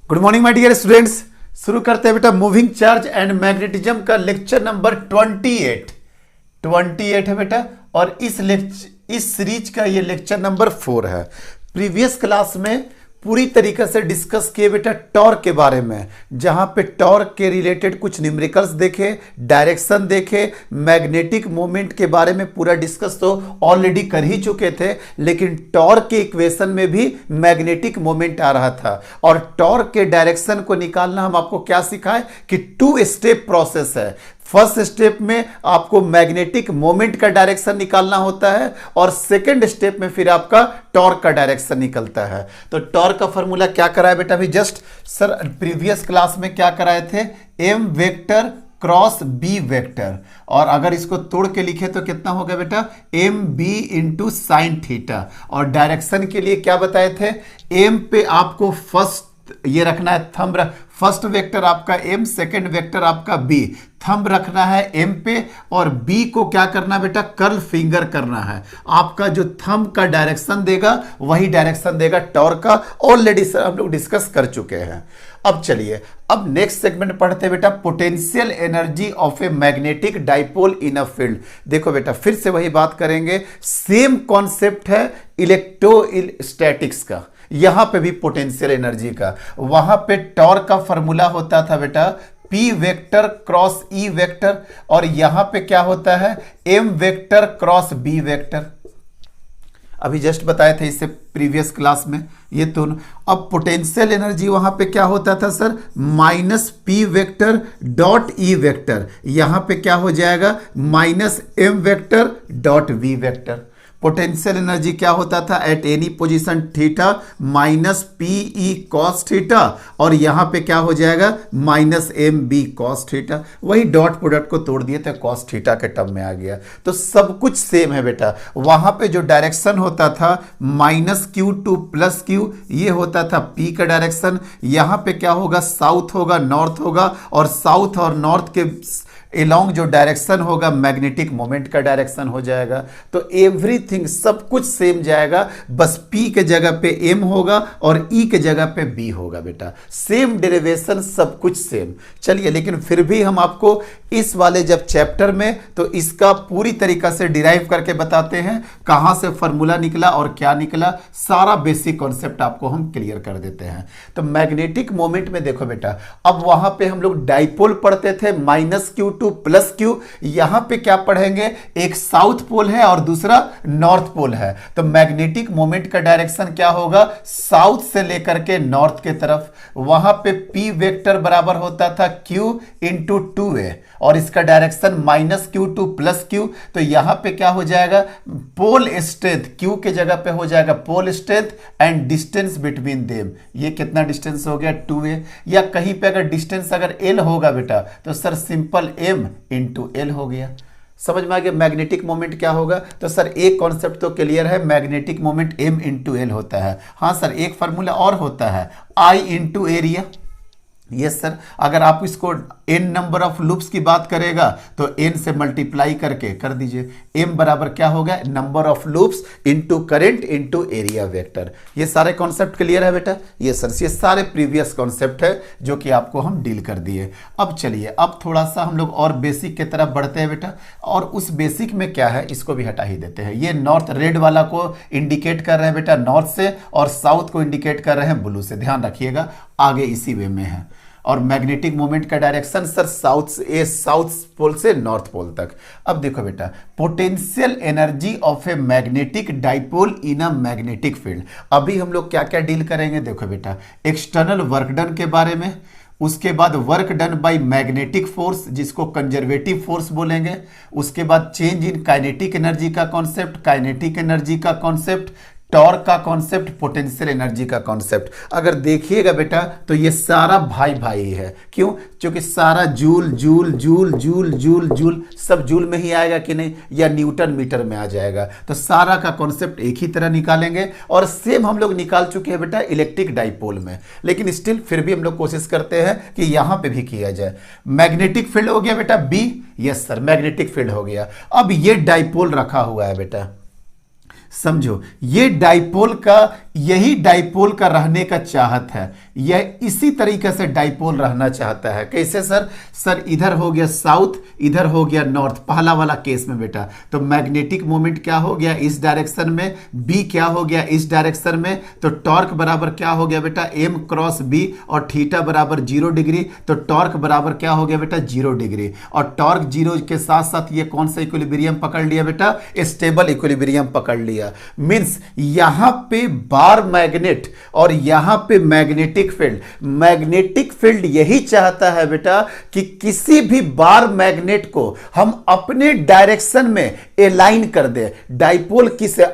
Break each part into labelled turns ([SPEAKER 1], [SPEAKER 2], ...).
[SPEAKER 1] Good morning my dear students. शुरू करते हैं बेटा मूविंग चार्ज एंड मैग्नेटिज्म का लेक्चर नंबर 28 है बेटा। और इस सीरीज का ये लेक्चर नंबर 4 है। प्रीवियस क्लास में पूरी तरीके से डिस्कस किए बेटा टॉर्क के बारे में, जहां पे टॉर्क के रिलेटेड कुछ न्यूमेरिकल्स देखे, डायरेक्शन देखे, मैग्नेटिक मोमेंट के बारे में पूरा डिस्कस तो ऑलरेडी कर ही चुके थे, लेकिन टॉर्क के इक्वेशन में भी मैग्नेटिक मोमेंट आ रहा था। और टॉर्क के डायरेक्शन को निकालना हम आपको क्या सिखाए कि 2 स्टेप प्रोसेस है। फर्स्ट स्टेप में आपको मैग्नेटिक मोमेंट का डायरेक्शन निकालना होता है और सेकंड स्टेप में फिर आपका टॉर्क का डायरेक्शन निकलता है। तो टॉर्क का फॉर्मूला क्या कराया बेटा अभी जस्ट सर प्रीवियस क्लास में क्या कराए थे, M vector cross B vector. और अगर इसको तोड़ के लिखे तो कितना होगा बेटा, M B into sine theta. और डायरेक्शन के लिए क्या बताए थे, एम पे आपको फर्स्ट ये रखना है थंब, फर्स्ट वेक्टर आपका एम, सेकंड वेक्टर आपका बी, थंब रखना है एम पे और बी को क्या करना बेटा, कर्ल फिंगर करना है। आपका जो थंब का डायरेक्शन देगा वही डायरेक्शन देगा टॉर्क का। ऑलरेडी सर हम लोग डिस्कस कर चुके हैं। अब चलिए अब नेक्स्ट सेगमेंट पढ़ते हैं बेटा, potential energy of a magnetic dipole in a field. देखो बेटा फिर से वही बात करेंगे, सेम कॉन्सेप्ट है इलेक्ट्रोस्टैटिक्स का, यहां पे भी पोटेंशियल एनर्जी का। वहां पे टॉर्क का फॉर्मूला होता था बेटा P vector cross E vector, और यहां पे क्या होता है M vector cross B vector. अभी जस्ट बताए थे इससे प्रीवियस क्लास में ये तो। अब पोटेंशियल एनर्जी वहां पे क्या होता था sir, minus P vector dot E vector, यहां पे क्या हो जाएगा minus M vector dot V vector. Potential energy क्या होता था, at any position theta minus P E cos theta, और यहां पे क्या हो जाएगा minus M B cos theta. वही डॉट प्रोडक्ट को तोड़ दिए तो कॉस थीटा के टर्म में आ गया। तो सब कुछ सेम है बेटा। वहां पे जो डायरेक्शन होता था minus Q two plus Q, ये होता था पी का डायरेक्शन। यहां पे क्या होगा, साउथ होगा नॉर्थ होगा, और साउथ और नॉर्थ के एलोंग जो डायरेक्शन होगा मैग्नेटिक मोमेंट का डायरेक्शन हो जाएगा। तो एवरीथिंग सब कुछ सेम जाएगा, बस P के जगह पे M होगा और E के जगह पे B होगा बेटा। सेम डेरिवेशन, सब कुछ सेम। चलिए लेकिन फिर भी हम आपको इस वाले जब चैप्टर में तो इसका पूरी तरीका से डिराइव करके बताते हैं, कहां से फॉर्मूला निकला और क्या निकला, सारा बेसिक कॉन्सेप्ट आपको हम क्लियर कर देते हैं। तो मैग्नेटिक मोमेंट में देखो बेटा, अब वहां पे हम लोग डाइपोल पढ़ते थे minus Q two plus Q, यहां पे क्या पढ़ेंगे, एक साउथ पोल है और दूसरा नॉर्थ पोल है। तो मैग्नेटिक मोमेंट का डायरेक्शन क्या होगा, साउथ से लेकर के नॉर्थ के तरफ। वहां पे P वेक्टर बराबर होता था Q इंटू 2a, और इसका direction minus Q two plus Q. तो यहां पे क्या हो जाएगा, पोल स्ट्रेंथ, Q के जगह पे हो जाएगा pole strength and distance between them. ये कितना डिस्टेंस हो गया 2a, या कहीं पे अगर डिस्टेंस अगर L होगा बेटा तो sir simple M into L हो गया। समझ में आ गया मैग्नेटिक मोमेंट क्या होगा। तो सर एक कॉन्सेप्ट तो क्लियर है, magnetic moment M into L होता है। हाँ सर एक फार्मूला और होता है I into area. Yes sir, अगर आप इसको n नंबर ऑफ लूप्स की बात करेगा तो n से मल्टीप्लाई करके कर दीजिए, m बराबर क्या होगा, number of loops into current into area vector. ये सारे कॉन्सेप्ट क्लियर है बेटा। ये सर ये सारे प्रीवियस कॉन्सेप्ट है जो कि आपको हम डील कर दिए। अब चलिए अब थोड़ा सा हम लोग और बेसिक की तरफ बढ़ते हैं बेटा। और उस बेसिक में क्या है, इसको भी हटा ही देते हैं। ये नॉर्थ रेड वाला को इंडिकेट कर रहे हैं बेटा नॉर्थ से, और साउथ को इंडिकेट कर रहे हैं ब्लू से। ध्यान रखिएगा आगे इसी वे में है। और मैग्नेटिक मोमेंट का डायरेक्शन सर साउथ पोल से नॉर्थ पोल तक। अब देखो बेटा, potential energy of a magnetic dipole in a magnetic field. अभी हम लोग क्या क्या डील करेंगे, देखो बेटा एक्सटर्नल वर्क डन के बारे में, उसके बाद work done by magnetic force जिसको कंजर्वेटिव फोर्स बोलेंगे, उसके बाद चेंज इन काइनेटिक एनर्जी का कॉन्सेप्ट, काइनेटिक एनर्जी का कॉन्सेप्ट, टॉर्क का कॉन्सेप्ट, पोटेंशियल एनर्जी का कॉन्सेप्ट। अगर देखिएगा बेटा तो ये सारा भाई भाई है। क्यों, क्योंकि सारा joule joule joule joule joule joule सब जूल में ही आएगा कि नहीं, या न्यूटन मीटर में आ जाएगा। तो सारा का कॉन्सेप्ट एक ही तरह निकालेंगे, और सेम हम लोग निकाल चुके हैं बेटा इलेक्ट्रिक डाइपोल में, लेकिन स्टिल फिर भी हम लोग कोशिश करते हैं कि यहां पे भी किया जाए। मैग्नेटिक फील्ड हो गया बेटा B, yes sir magnetic field हो गया। अब ये डाइपोल रखा हुआ है बेटा, समझो ये डाइपोल का यही डाइपोल का रहने का चाहत है, यह इसी तरीके से डाइपोल रहना चाहता है। कैसे सर? सर इधर हो गया साउथ, इधर हो गया नॉर्थ, पहला वाला केस में बेटा। तो मैग्नेटिक मोमेंट क्या हो गया इस डायरेक्शन में, बी क्या हो गया इस डायरेक्शन में, तो टॉर्क बराबर क्या हो गया बेटा एम क्रॉस बी, और थीटा बराबर 0 डिग्री, तो टॉर्क बराबर क्या हो गया बेटा 0 डिग्री। और टॉर्क 0 के साथ साथ ये कौन सा इक्विलिब्रियम पकड़ लिया बेटा? स्टेबल इक्विलिब्रियम पकड़ लिया। मींस यहां पे बार मैग्नेट और यहां पे मैग्नेटिक फील्ड, मैग्नेटिक फील्ड यही चाहता है बेटा कि किसी भी बार मैग्नेट को हम अपने डायरेक्शन में एलाइन कर दे। डाइपोल किसे,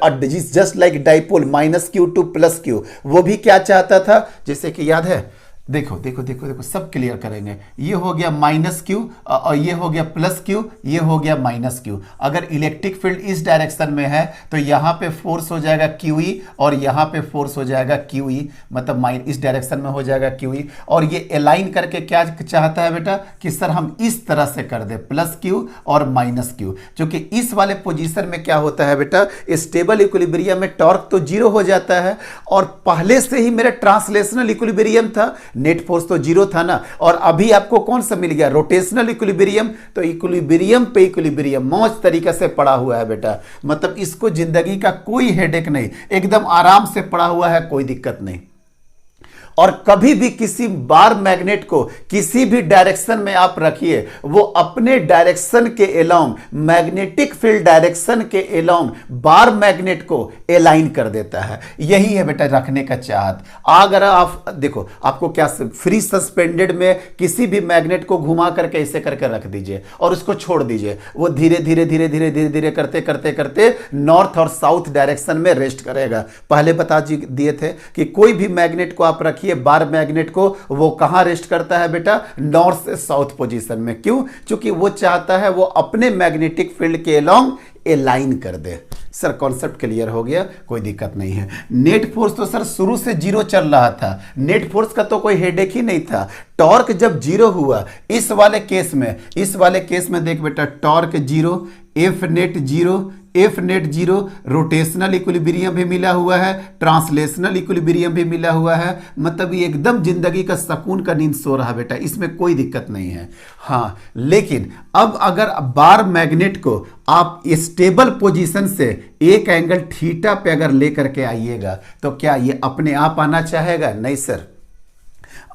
[SPEAKER 1] just like dipole -q to +q, वो भी क्या चाहता था? जैसे कि याद है, देखो देखो देखो देखो, सब क्लियर करेंगे। ये हो गया -q और ये हो गया +q, ये हो गया -q। अगर इलेक्ट्रिक फील्ड इस डायरेक्शन में है तो यहां पे फोर्स हो जाएगा QE और यहां पे फोर्स हो जाएगा QE, मतलब इस डायरेक्शन में हो जाएगा QE। और ये अलाइन करके क्या चाहता है बेटा कि सर हम इस तरह से कर दे +q और -q, क्योंकि इस वाले पोजीशन में क्या होता है बेटा, स्टेबल इक्विलिब्रियम में टॉर्क तो 0 हो जाता है, और पहले से ही मेरा ट्रांसलेशनल इक्विलिब्रियम था, नेट फोर्स तो 0 था ना, और अभी आपको कौन सा मिल गया? Rotational equilibrium. तो इक्विलिब्रियम पे इक्विलिब्रियम मौज तरीके से पड़ा हुआ है बेटा, मतलब इसको जिंदगी का कोई हेडेक नहीं, एकदम आराम से पड़ा हुआ है, कोई दिक्कत नहीं। और कभी भी किसी बार मैग्नेट को किसी भी डायरेक्शन में आप रखिए, वो अपने डायरेक्शन के अलोंग, मैग्नेटिक फील्ड डायरेक्शन के अलोंग बार मैग्नेट को अलाइन कर देता है। यही है बेटा रखने का चाहत। अगर आप देखो, आपको क्या फ्री सस्पेंडेड में किसी भी मैग्नेट को घुमा करके ऐसे करके रख दीजिए और उसको छोड़ दीजिए, वो धीरे धीरे धीरे धीरे धीरे धीरे करते करते करते नॉर्थ और साउथ डायरेक्शन में रेस्ट करेगा। पहले बता दिए थे कि कोई भी मैग्नेट को आप रखिए, बार मैग्नेट को, वो कहां रेस्ट करता है बेटा? नॉर्थ से साउथ पोजीशन में। क्यों? क्योंकि वो चाहता है वो अपने मैग्नेटिक फील्ड के अलोंग अलाइन कर दे। सर कॉन्सेप्ट क्लियर हो गया, कोई दिक्कत नहीं है। नेट फोर्स तो सर शुरू से 0 चल रहा था, नेट फोर्स का तो कोई हेडेक ही नहीं था। टॉर्क जब 0 हुआ इस वाले केस में देख बेटा, torque 0, F net 0, F net 0, rotational equilibrium भी मिला हुआ है, ट्रांसलेशनल इक्विलिब्रियम भी मिला हुआ है, मतलब ये एकदम जिंदगी का सुकून का नींद सो रहा बेटा, इसमें कोई दिक्कत नहीं है। हाँ, लेकिन अब अगर बार मैग्नेट को आप स्टेबल पोजीशन से एक एंगल थीटा पे अगर लेकर के आइएगा तो क्या ये अपने आप आना चाहेगा? नहीं सर।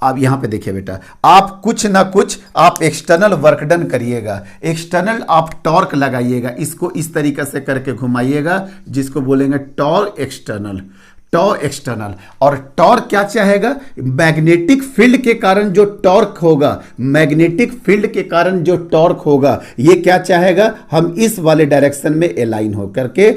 [SPEAKER 1] आप यहां पे देखिए बेटा, आप कुछ ना कुछ आप एक्सटर्नल वर्क डन करिएगा, एक्सटर्नल आप टॉर्क लगाइएगा, इसको इस तरीके से करके घुमाइएगा, जिसको बोलेंगे टॉर्क एक्सटर्नल, टॉ एक्सटर्नल। और टॉर्क क्या चाहेगा? मैग्नेटिक फील्ड के कारण जो टॉर्क होगा, मैग्नेटिक फील्ड के कारण जो टॉर्क होगा, ये क्या चाहेगा? हम इस वाले डायरेक्शन में अलाइन हो करके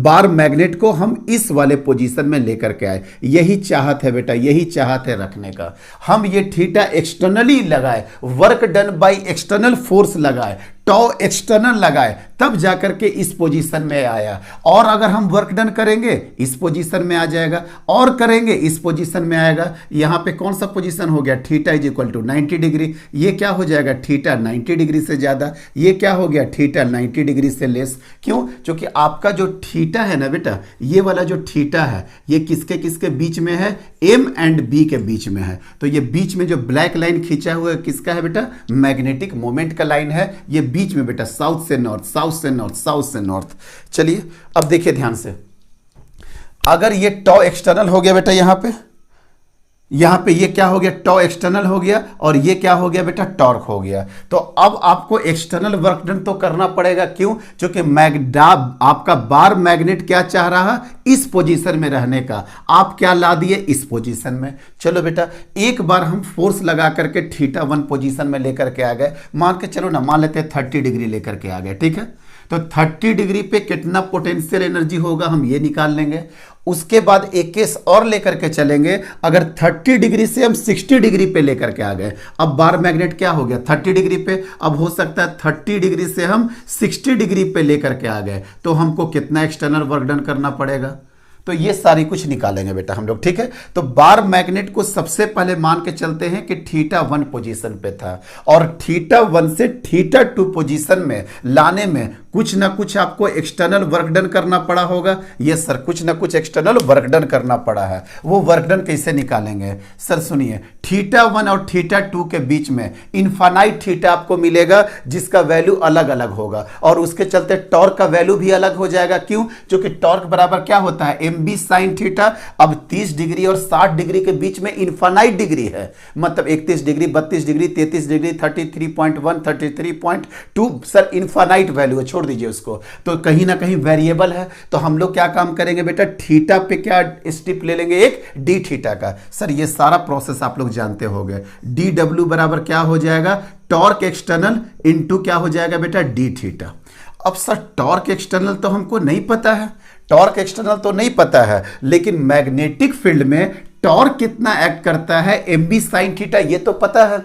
[SPEAKER 1] बार मैग्नेट को हम इस वाले पोजीशन में लेकर के आए। यही चाहत है बेटा, यही चाहत है रखने का। हम ये थीटा एक्सटर्नली लगाए, work done by external force लगाए, टॉ एक्सटर्नल लगाए, तब जाकर के इस पोजीशन में आया। और अगर हम वर्क डन करेंगे इस पोजीशन में आ जाएगा, और करेंगे इस पोजीशन में आएगा। यहां पे कौन सा पोजीशन हो गया? Theta is equal to 90 degree. ये क्या हो जाएगा? थीटा 90 डिग्री से ज्यादा। ये क्या हो गया? थीटा 90 डिग्री से लेस। क्यों? क्योंकि आपका जो थीटा है ना बेटा, ये वाला जो थीटा है, ये किसके किसके बीच में है? एम एंड बी के बीच में है। तो ये बीच में जो ब्लैक लाइन खींचा हुआ है किसका है बेटा? मैग्नेटिक मोमेंट का लाइन है। ये बीच में बेटा साउथ से नॉर्थ, साउथ से नॉर्थ, साउथ से नॉर्थ। चलिए अब देखिए ध्यान से, अगर ये टॉ एक्सटर्नल हो गया बेटा, यहां पे ये क्या हो गया? टॉ एक्सटर्नल हो गया, और ये क्या हो गया बेटा? टॉर्क हो गया। तो अब आपको एक्सटर्नल वर्क डन तो करना पड़ेगा। क्यों? क्योंकि आपका बार मैग्नेट क्या चाह रहा? इस पोजीशन में रहने का। आप क्या ला दिए? इस पोजीशन में। चलो बेटा, एक बार हम फोर्स लगा करके थीटा 1 पोजीशन में लेकर के आ गए, मान के चलो ना, मान लेते हैं 30 डिग्री लेकर के आ गए, ठीक है? तो 30 डिग्री पे कितना पोटेंशियल एनर्जी होगा हम ये निकाल लेंगे। उसके बाद एक केस और लेकर के चलेंगे, अगर 30 डिग्री से हम 60 डिग्री पे लेकर के आ गए, अब बार मैग्नेट क्या हो गया? 30 डिग्री पे। अब हो सकता है 30 डिग्री से हम 60 डिग्री पे लेकर के आ गए, तो हमको कितना एक्सटर्नल वर्क डन करना पड़ेगा? तो ये सारी कुछ निकालेंगे बेटा हम लोग, ठीक है। तो बार मैग्नेट को सबसे पहले मान के चलते हैं कि θ1 पोजीशन पे था, और θ1 से θ2 पोजीशन में लाने में कुछ ना कुछ आपको एक्सटर्नल वर्क डन करना पड़ा होगा। ये सर कुछ ना कुछ एक्सटर्नल वर्क डन करना पड़ा है। वो वर्क डन कैसे निकालेंगे सर? सुनिए, θ1 और θ2 के बीच में इनफाइनाइट थीटा आपको मिलेगा जिसका वैल्यू अलग अलग होगा, और उसके चलते टॉर्क का वैल्यू भी अलग हो जाएगा। क्यों? क्योंकि टॉर्क बराबर क्या होता है? mb sin theta. अब 30 डिग्री और 60 डिग्री के बीच में इनफाइनाइट डिग्री है, मतलब 31 degree, 32 degree, 33 degree, 33.1, 33.2 sir infinite value है, छोड़ दीजिए उसको। तो कहीं ना कहीं वेरिएबल है, तो हम लोग क्या काम करेंगे बेटा? थीटा पे क्या स्टेप ले लेंगे? एक डी थीटा का। सर ये सारा प्रोसेस आप लोग जानते होंगे। डी डब्ल्यू बराबर क्या हो जाएगा? टॉर्क एक्सटर्नल इंटू क्या हो जाएगा बेटा? D theta. अब सर टॉर्क एक्सटर्नल तो हमको नहीं पता है, टॉर्क एक्सटर्नल तो नहीं पता है, लेकिन मैग्नेटिक फील्ड में टॉर्क कितना एक्ट करता है mb sin थीटा ये तो पता है।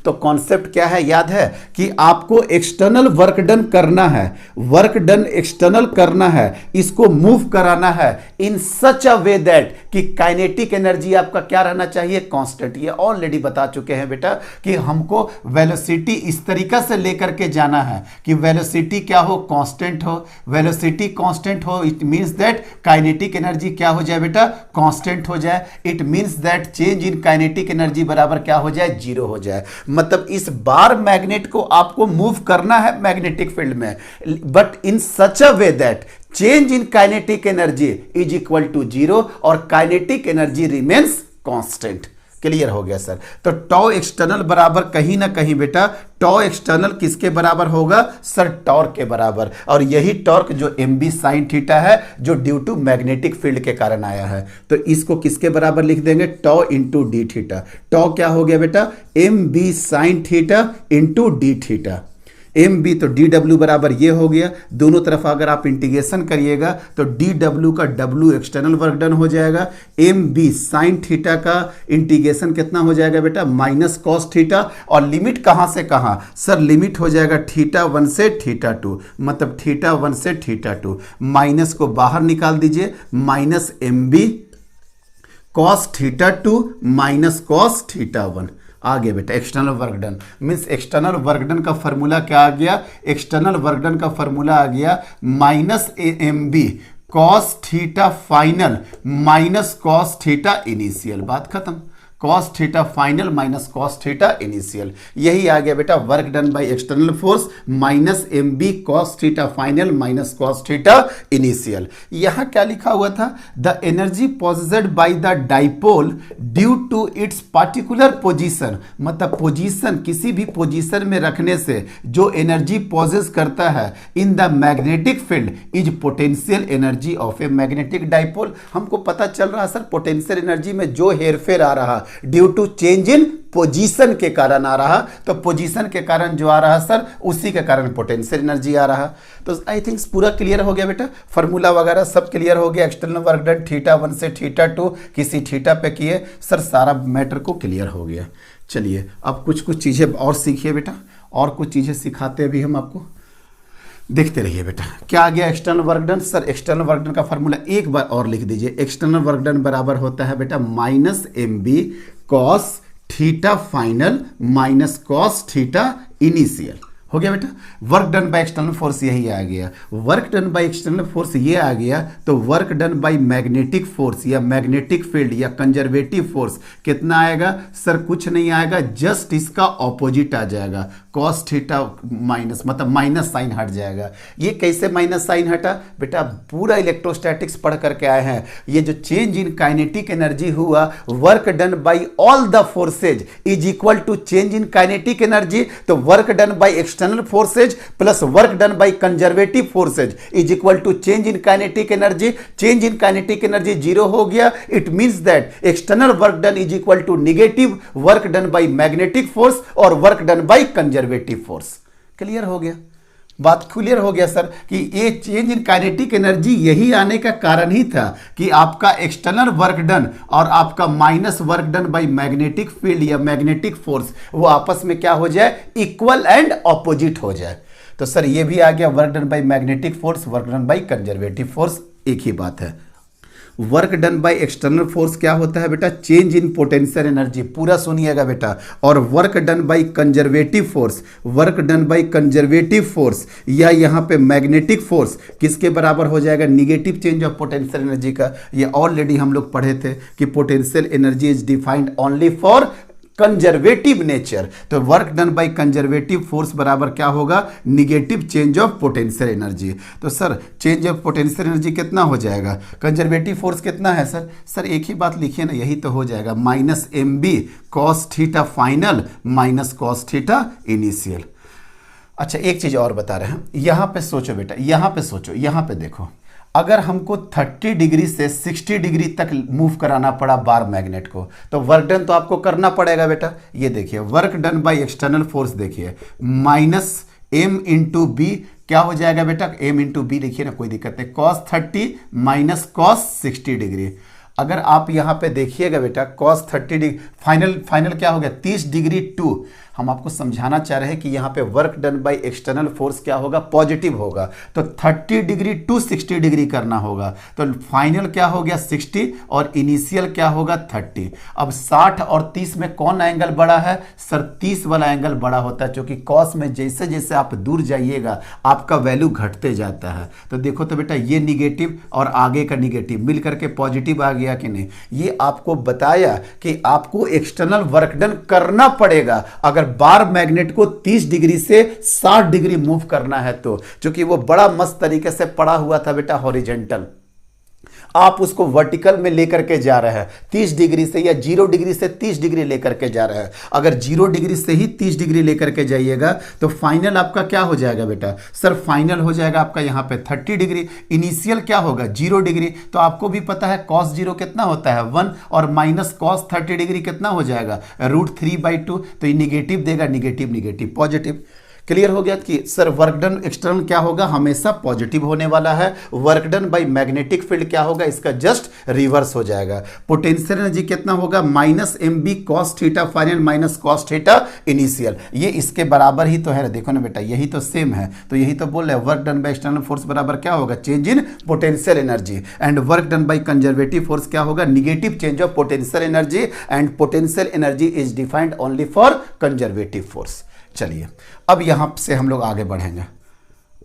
[SPEAKER 1] तो कॉन्सेप्ट क्या है? याद है कि आपको एक्सटर्नल वर्क डन करना है, वर्क डन एक्सटर्नल करना है, इसको मूव कराना है इन सच अ वे दैट कि काइनेटिक एनर्जी आपका क्या रहना चाहिए? कांस्टेंट। ये ऑलरेडी बता चुके हैं बेटा कि हमको वेलोसिटी इस तरीका से लेकर के जाना है कि वेलोसिटी क्या हो? कांस्टेंट हो। वेलोसिटी कांस्टेंट हो, it means that kinetic energy क्या हो जाए बेटा? कांस्टेंट हो जाए। It means that change in kinetic energy बराबर क्या हो जाए? जीरो हो जाए। मतलब इस बार मैग्नेट को आपको मूव करना है मैग्नेटिक फील्ड में, but in such a way that change in kinetic energy is equal to zero और kinetic energy remains constant. Clear हो गया सर? तो टॉ एक्सटर्नल बराबर कहीं ना कहीं बेटा टॉ एक्सटर्नल किसके बराबर होगा? सर टॉर्क के बराबर। और यही टॉर्क जो mb sin थीटा है जो ड्यू टू मैग्नेटिक फील्ड के कारण आया है, तो इसको किसके बराबर लिख देंगे? टॉ इंटू डी थीटा। टॉ क्या हो गया बेटा? mb sin theta into D theta. mb तो dw बराबर ये हो गया, दोनों तरफ अगर आप इंटीग्रेशन करिएगा तो dw का w एक्सटर्नल वर्क डन हो जाएगा, mb sin थीटा का इंटीग्रेशन कितना हो जाएगा बेटा? Minus cos theta. और लिमिट कहाँ से कहाँ? सर लिमिट हो जाएगा θ1 से θ2, मतलब θ1 से θ2। माइनस को बाहर निकाल दीजिए, minus mb cos θ2 minus cos θ1 आ गया बेटा। External work done means external work done का फॉर्मूला क्या आ गया? एक्सटर्नल वर्क डन का फॉर्मूला आ गया minus mb cos theta final minus cos theta initial. बात खत्म। Cos theta final minus cos theta initial, यही आ गया बेटा work done by external force minus mb cos theta final minus cos theta initial. यहां क्या लिखा हुआ था? The energy possessed by the dipole due to its particular position, मतलब पोजीशन किसी भी पोजीशन में रखने से जो एनर्जी पॉसेस करता है in the magnetic field is potential energy of a magnetic dipole. हमको पता चल रहा है सर पोटेंशियल एनर्जी में जो हेरफेर आ रहा due to change in position के कारण आ रहा, तो पोजीशन के कारण जो आ रहा सर उसी के कारण पोटेंशियल एनर्जी आ रहा। तो आई थिंक पूरा क्लियर हो गया बेटा, फार्मूला वगैरह सब क्लियर हो गया। एक्सटर्नल वर्क डन θ1 से θ2 किसी थीटा पे किए सर, सारा मैटर को क्लियर हो गया। चलिए अब कुछ चीजें और सीखिए बेटा, और कुछ चीजें सिखाते भी हम आपको, देखते रहिए बेटा। क्या आ गया external work done? Sir external work done का फॉर्मूला एक बार और लिख दीजिए। एक्सटर्नल वर्क डन बराबर होता है बेटा minus mb cos theta final minus cos theta initial. हो गया बेटा। Work done by external force यही आ गया। Work done by external force ये आ गया, तो work done by magnetic force या मैग्नेटिक फील्ड या कंजर्वेटिव फोर्स कितना आएगा? सर कुछ नहीं आएगा, जस्ट इसका ऑपोजिट आ जाएगा। कॉस थीटा माइनस मतलब माइनस साइन हट जाएगा। ये कैसे माइनस साइन हटा? बेटा पूरा इलेक्ट्रोस्टैटिक्स पढ़ करके आए हैं। ये जो चेंज इन काइनेटिक एनर्जी हुआ, work done by all the forces is equal to change in kinetic energy, तो work done by external forces plus work done by conservative forces is equal to change in kinetic energy. Change in kinetic energy zero हो गया, it means that external work done is equal to negative work done by magnetic force और work done by conservative force. Clear हो गया? बात clear हो गया sir कि ये चेंज इन काइनेटिक एनर्जी यही आने का कारण ही था कि आपका एक्सटर्नल वर्क डन और आपका minus work done by magnetic field या मैग्नेटिक फोर्स वो आपस में क्या हो जाए? इक्वल एंड ऑपोजिट हो जाए। तो सर ये भी आ गया work done by magnetic force work done by conservative force, एक ही बात है। Work done by external force क्या होता है बेटा, चेंज इन पोटेंशियल एनर्जी, पूरा सुनिएगा बेटा। और work done by conservative force, work done by conservative force या यहाँ पे मैग्नेटिक फोर्स किसके बराबर हो जाएगा, negative change of potential energy का। ये ऑलरेडी हम लोग पढ़े थे कि potential energy is defined only for conservative nature. तो work done by conservative force बराबर क्या होगा, negative change of potential energy. तो sir change of potential energy कितना हो जाएगा, कंजर्वेटिव फोर्स कितना है सर, सर एक ही बात लिखिए ना, यही तो हो जाएगा minus M B cos theta final minus cos theta initial. अच्छा एक चीज और बता रहे हैं, यहां पे सोचो बेटा, यहां पे सोचो, यहां पे देखो, अगर हमको 30 डिग्री से 60 डिग्री तक मूव कराना पड़ा बार मैग्नेट को, तो वर्क डन तो आपको करना पड़ेगा बेटा। ये देखिए work done by external force देखिए, माइनस एम इंटू बी क्या हो जाएगा बेटा, एम इंटू बी लिखिए ना, कोई दिक्कत नहीं, कॉस 30 माइनस कॉस 60 डिग्री। अगर आप यहाँ पे देखिएगा बेटा कॉस 30 डिग्री, फाइनल क्या हो गया 30 डिग्री 2। हम आपको समझाना चाह रहे हैं कि यहाँ पे work done by external force क्या होगा, पॉजिटिव होगा। तो 30 डिग्री टू 60 डिग्री करना होगा, तो फाइनल क्या हो गया 60 और इनिशियल क्या होगा 30। अब 60 और 30 में कौन एंगल बड़ा है सर, 30 वाला एंगल बड़ा होता है, क्योंकि कॉस में जैसे जैसे आप दूर जाइएगा आपका वैल्यू घटते जाता है। तो देखो तो बेटा ये निगेटिव और आगे का निगेटिव मिल करके पॉजिटिव आ गया कि नहीं। ये आपको बताया कि आपको एक्सटर्नल वर्क डन करना पड़ेगा अगर बार मैग्नेट को 30 डिग्री से 60 डिग्री मूव करना है तो, क्योंकि वो बड़ा मस्त तरीके से पड़ा हुआ था बेटा हॉरिजेंटल, आप उसको वर्टिकल में लेकर के जा रहे हैं 30 डिग्री से, या 0 डिग्री से 30 डिग्री लेकर के जा रहे हैं। अगर 0 डिग्री से ही 30 डिग्री लेकर के जाइएगा तो फाइनल आपका क्या हो जाएगा बेटा, सर फाइनल हो जाएगा आपका यहाँ पे 30 डिग्री, इनिशियल क्या होगा 0 डिग्री। तो आपको भी पता है cos 0 कितना होता है 1, और माइनस cos 30 डिग्री कितना हो जाएगा √3/2। तो ये निगेटिव देगा, निगेटिव निगेटिव पॉजिटिव। क्लियर हो गया कि सर वर्क डन एक्सटर्नल क्या होगा, हमेशा पॉजिटिव होने वाला है। Work done by magnetic field क्या होगा, इसका जस्ट रिवर्स हो जाएगा। पोटेंशियल एनर्जी कितना होगा, minus M B cos theta final minus cos theta initial. ये इसके बराबर ही तो है, देखो ना बेटा यही तो सेम है। तो यही तो बोल रहे हैं work done by external force बराबर क्या होगा, change in potential energy. And work done by conservative force क्या होगा, negative change of potential energy. And potential energy is defined only for conservative force. चलिए अब यहां से हम लोग आगे बढ़ेंगे।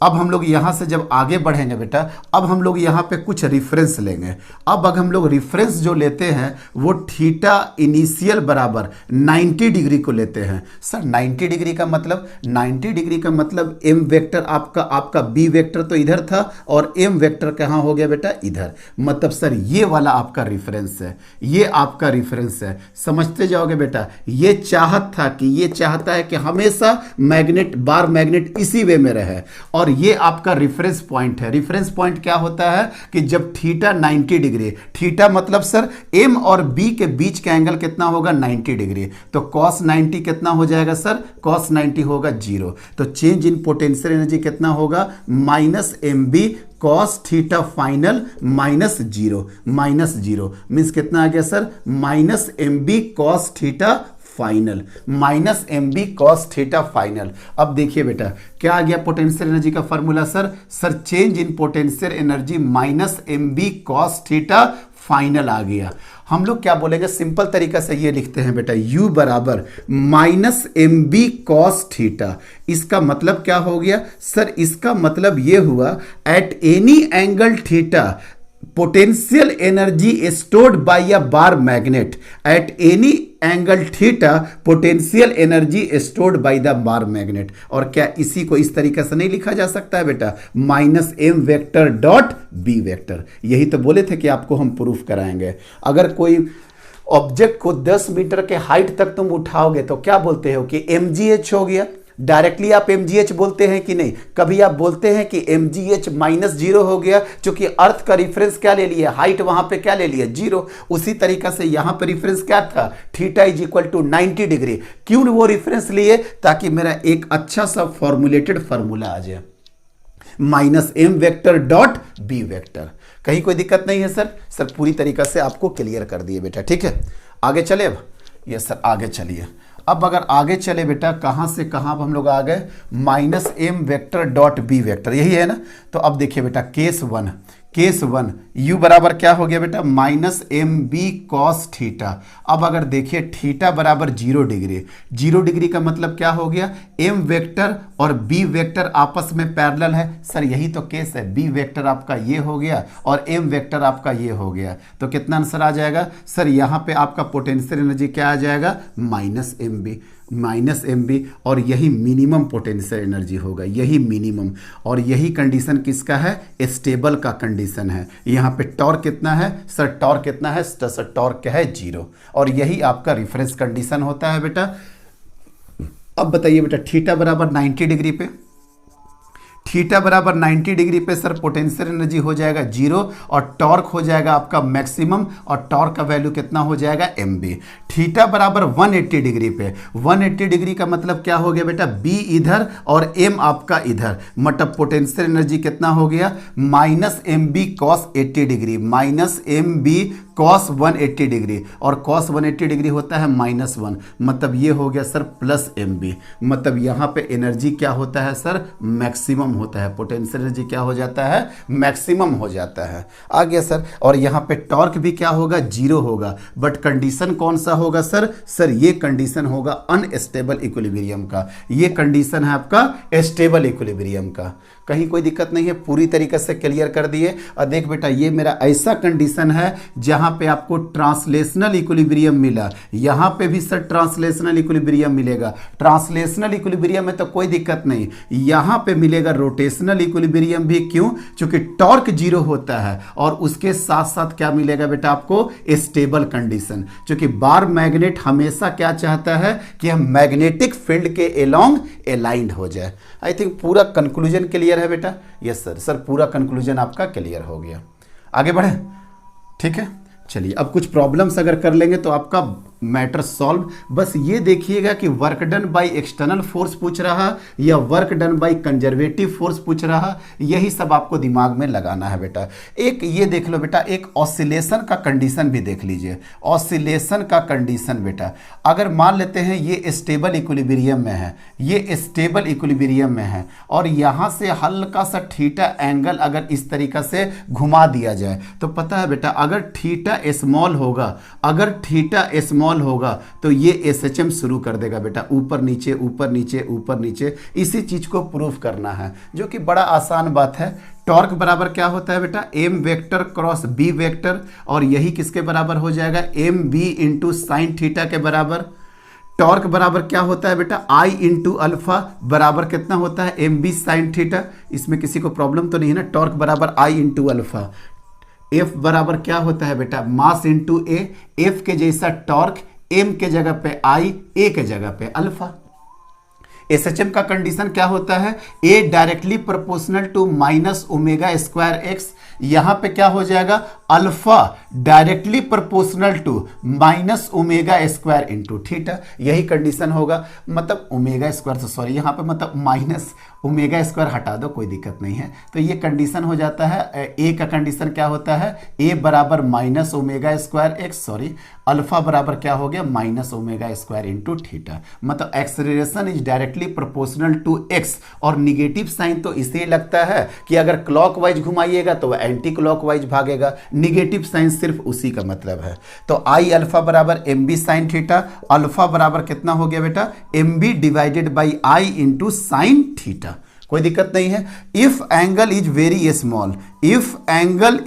[SPEAKER 1] अब हम लोग यहाँ से जब आगे बढ़ेंगे बेटा, अब हम लोग यहाँ पे कुछ रिफरेंस लेंगे। अब अगर हम लोग रिफरेंस जो लेते हैं वो थीटा इनिशियल बराबर 90 डिग्री को लेते हैं। सर 90 डिग्री का मतलब, 90 डिग्री का मतलब एम वेक्टर आपका बी वेक्टर तो इधर था और एम वेक्टर कहाँ हो गया बेटा, इधर। मतलब सर ये वाला आपका रिफरेंस है, ये आपका रिफरेंस है। समझते जाओगे बेटा, ये चाहत था कि ये चाहता है कि हमेशा मैग्नेट बार मैग्नेट इसी वे में रहे, और ये आपका रेफरेंस पॉइंट है। रेफरेंस पॉइंट क्या होता है कि जब थीटा 90 डिग्री, थीटा मतलब सर एम और बी के बीच का एंगल कितना होगा 90 डिग्री, तो cos 90 कितना हो जाएगा सर, cos 90 होगा 0। तो चेंज इन पोटेंशियल एनर्जी कितना होगा, minus M B cos theta final minus 0, minus 0 means कितना आ गया sir, minus M B cos theta final, minus M B cos theta final. अब देखिए बेटा क्या आ गया पोटेंशियल एनर्जी का formula sir change in potential energy minus M B cos theta final आ गया। हम लोग क्या बोलेंगे, सिंपल तरीका से ये लिखते हैं बेटा, U बराबर minus M B cos theta. इसका मतलब क्या हो गया सर, इसका मतलब ये हुआ at any angle theta potential energy stored by a bar magnet at any angle theta potential energy stored by the bar magnet। और क्या इसी को इस तरीके से नहीं लिखा जा सकता है बेटा, minus M vector dot B vector. यही तो बोले थे कि आपको हम प्रूफ कराएंगे। अगर कोई ऑब्जेक्ट को 10 मीटर के हाइट तक तुम उठाओगे तो क्या बोलते हो कि mgh हो गया, डायरेक्टली आप mgh बोलते हैं कि नहीं, कभी आप बोलते हैं कि mgh माइनस 0 हो गया, क्योंकि अर्थ का रिफरेंस क्या ले लिया, हाइट वहां पे क्या ले लिया 0। उसी तरीका से यहां पे रिफरेंस क्या था, theta is equal to 90 degree. क्यों वो रिफरेंस लिए, ताकि मेरा एक अच्छा सा फॉर्मुलेटेड फार्मूला आ जाए, minus M vector dot B vector. कहीं कोई दिक्कत नहीं है सर पूरी तरीका से आपको क्लियर कर दिए बेटा, ठीक है। आगे चले अब, यस सर आगे चलिए। अब अगर आगे चले बेटा, कहां से कहां हम लोग आ गए, minus M vector dot B vector, यही है ना। तो अब देखिए बेटा केस केस 1 u बराबर क्या हो गया बेटा minus M B cos theta. अब अगर देखिए थीटा बराबर 0 डिग्री, 0 डिग्री का मतलब क्या हो गया, m वेक्टर और b वेक्टर आपस में पैरेलल है। सर यही तो केस है, b वेक्टर आपका ये हो गया और m वेक्टर आपका ये हो गया, तो कितना आंसर आ जाएगा सर, यहाँ पे आपका पोटेंशियल एनर्जी क्या आ जाएगा माइनस एम बी, और यही मिनिमम पोटेंशियल एनर्जी होगा, यही मिनिमम। और यही कंडीशन किसका है, स्टेबल का कंडीशन है। यहाँ पे टॉर्क कितना है सर, टॉर्क कितना है सर, टॉर्क क्या है 0, और यही आपका रिफरेंस कंडीशन होता है बेटा। अब बताइए बेटा थीटा बराबर 90 डिग्री पे, थीटा बराबर 90 डिग्री पे सर पोटेंशियल एनर्जी हो जाएगा 0 और टॉर्क हो जाएगा आपका मैक्सिमम, और टॉर्क का वैल्यू कितना हो जाएगा mb। थीटा बराबर 180 डिग्री पे, 180 डिग्री का मतलब क्या हो गया बेटा, b इधर और m आपका इधर, मतलब पोटेंशियल एनर्जी कितना हो गया minus M B cos 80 degree, minus M B cos 180 degree, और कॉस 180 डिग्री होता है -1, मतलब ये हो गया सर प्लस एम बी। मतलब यहाँ पे एनर्जी क्या होता है सर, मैक्सिमम होता है, पोटेंशियल एनर्जी क्या हो जाता है, मैक्सिमम हो जाता है। आ गया सर, और यहाँ पे टॉर्क भी क्या होगा 0 होगा, बट कंडीशन कौन सा होगा सर, ये कंडीशन होगा अनस्टेबल इक्विलिब्रियम का, ये कंडीशन है आपका स्टेबल इक्विलिब्रियम का। कहीं कोई दिक्कत नहीं है, पूरी तरीके से क्लियर कर दिए। और देख बेटा ये मेरा ऐसा कंडीशन है जहां पे आपको ट्रांसलेशनल इक्विलिब्रियम मिला, यहां पे भी सर ट्रांसलेशनल इक्विलिब्रियम मिलेगा। ट्रांसलेशनल इक्विलिब्रियम में तो कोई दिक्कत नहीं, यहां पे मिलेगा रोटेशनल इक्विलिब्रियम भी, क्यों, क्योंकि टॉर्क 0 होता है, और उसके साथ साथ क्या मिलेगा बेटा आपको, स्टेबल कंडीशन, क्योंकि बार मैग्नेट हमेशा क्या चाहता है कि हम मैग्नेटिक फील्ड के एलोंग अलाइंड हो जाए। आई थिंक पूरा कंक्लूजन क्लियर है बेटा। यस सर पूरा कंक्लूजन आपका क्लियर हो गया। आगे बढ़े, ठीक है। चलिए अब कुछ प्रॉब्लम्स अगर कर लेंगे तो आपका मैटर सॉल्व। बस ये देखिएगा कि work done by external force पूछ रहा या work done by conservative force पूछ रहा, यही सब आपको दिमाग में लगाना है बेटा। एक ये देख लो बेटा, एक ऑसिलेशन का कंडीशन भी देख लीजिए। ऑसिलेशन का कंडीशन बेटा, अगर मान लेते हैं ये स्टेबल इक्विलिब्रियम में है, ये स्टेबल इक्विलिब्रियम में है, और यहाँ से हल्का सा थीटा एंगल अगर इस तरीका से घुमा दिया जाए, तो पता है बेटा अगर थीटा स्मॉल होगा, अगर थीटा स्मॉल होगा तो ये एसएचएम शुरू कर देगा बेटा, ऊपर नीचे ऊपर नीचे ऊपर नीचे। इसी चीज को प्रूफ करना है, जो कि बड़ा आसान बात है। टॉर्क बराबर क्या होता है बेटा, M vector cross B vector, और यही किसके बराबर हो जाएगा, M B into sine theta के बराबर। टॉर्क बराबर क्या होता है बेटा, आई इंटू अल्फा बराबर कितना होता है, एम बी साइन थीटा। इसमें किसी को प्रॉब्लम तो नहीं है ना, टॉर्क बराबर आई इंटू अल्फा। एफ बराबर क्या होता है बेटा, मास इंटू ए, एफ के जैसा टॉर्क, एम के जगह पे आई, ए के जगह पे अल्फा। एसएचएम का कंडीशन क्या होता है, A directly proportional to minus omega square X, यहां पे क्या हो जाएगा, alpha directly proportional to minus omega square into theta, यही कंडीशन होगा। मतलब ओमेगा स्क्वायर तो सॉरी यहाँ पे मतलब माइनस ओमेगा स्क्वायर हटा दो, कोई दिक्कत नहीं है। तो ये कंडीशन हो जाता है, ए का कंडीशन क्या होता है, ए बराबर minus omega square X, sorry alpha बराबर क्या हो गया, minus omega square into theta. मतलब acceleration is directly proportional to X, और निगेटिव साइन तो इसलिए लगता है कि अगर क्लॉकवाइज घुमाइएगा तो वह एंटी क्लॉकवाइज भागेगा, निगेटिव साइन सिर्फ उसी का मतलब है। तो आई अल्फा बराबर M B sine theta, alpha बराबर कितना हो गया बेटा, M B divided by I into sine theta. कोई दिक्कत नहीं है। If angle is very small, if angle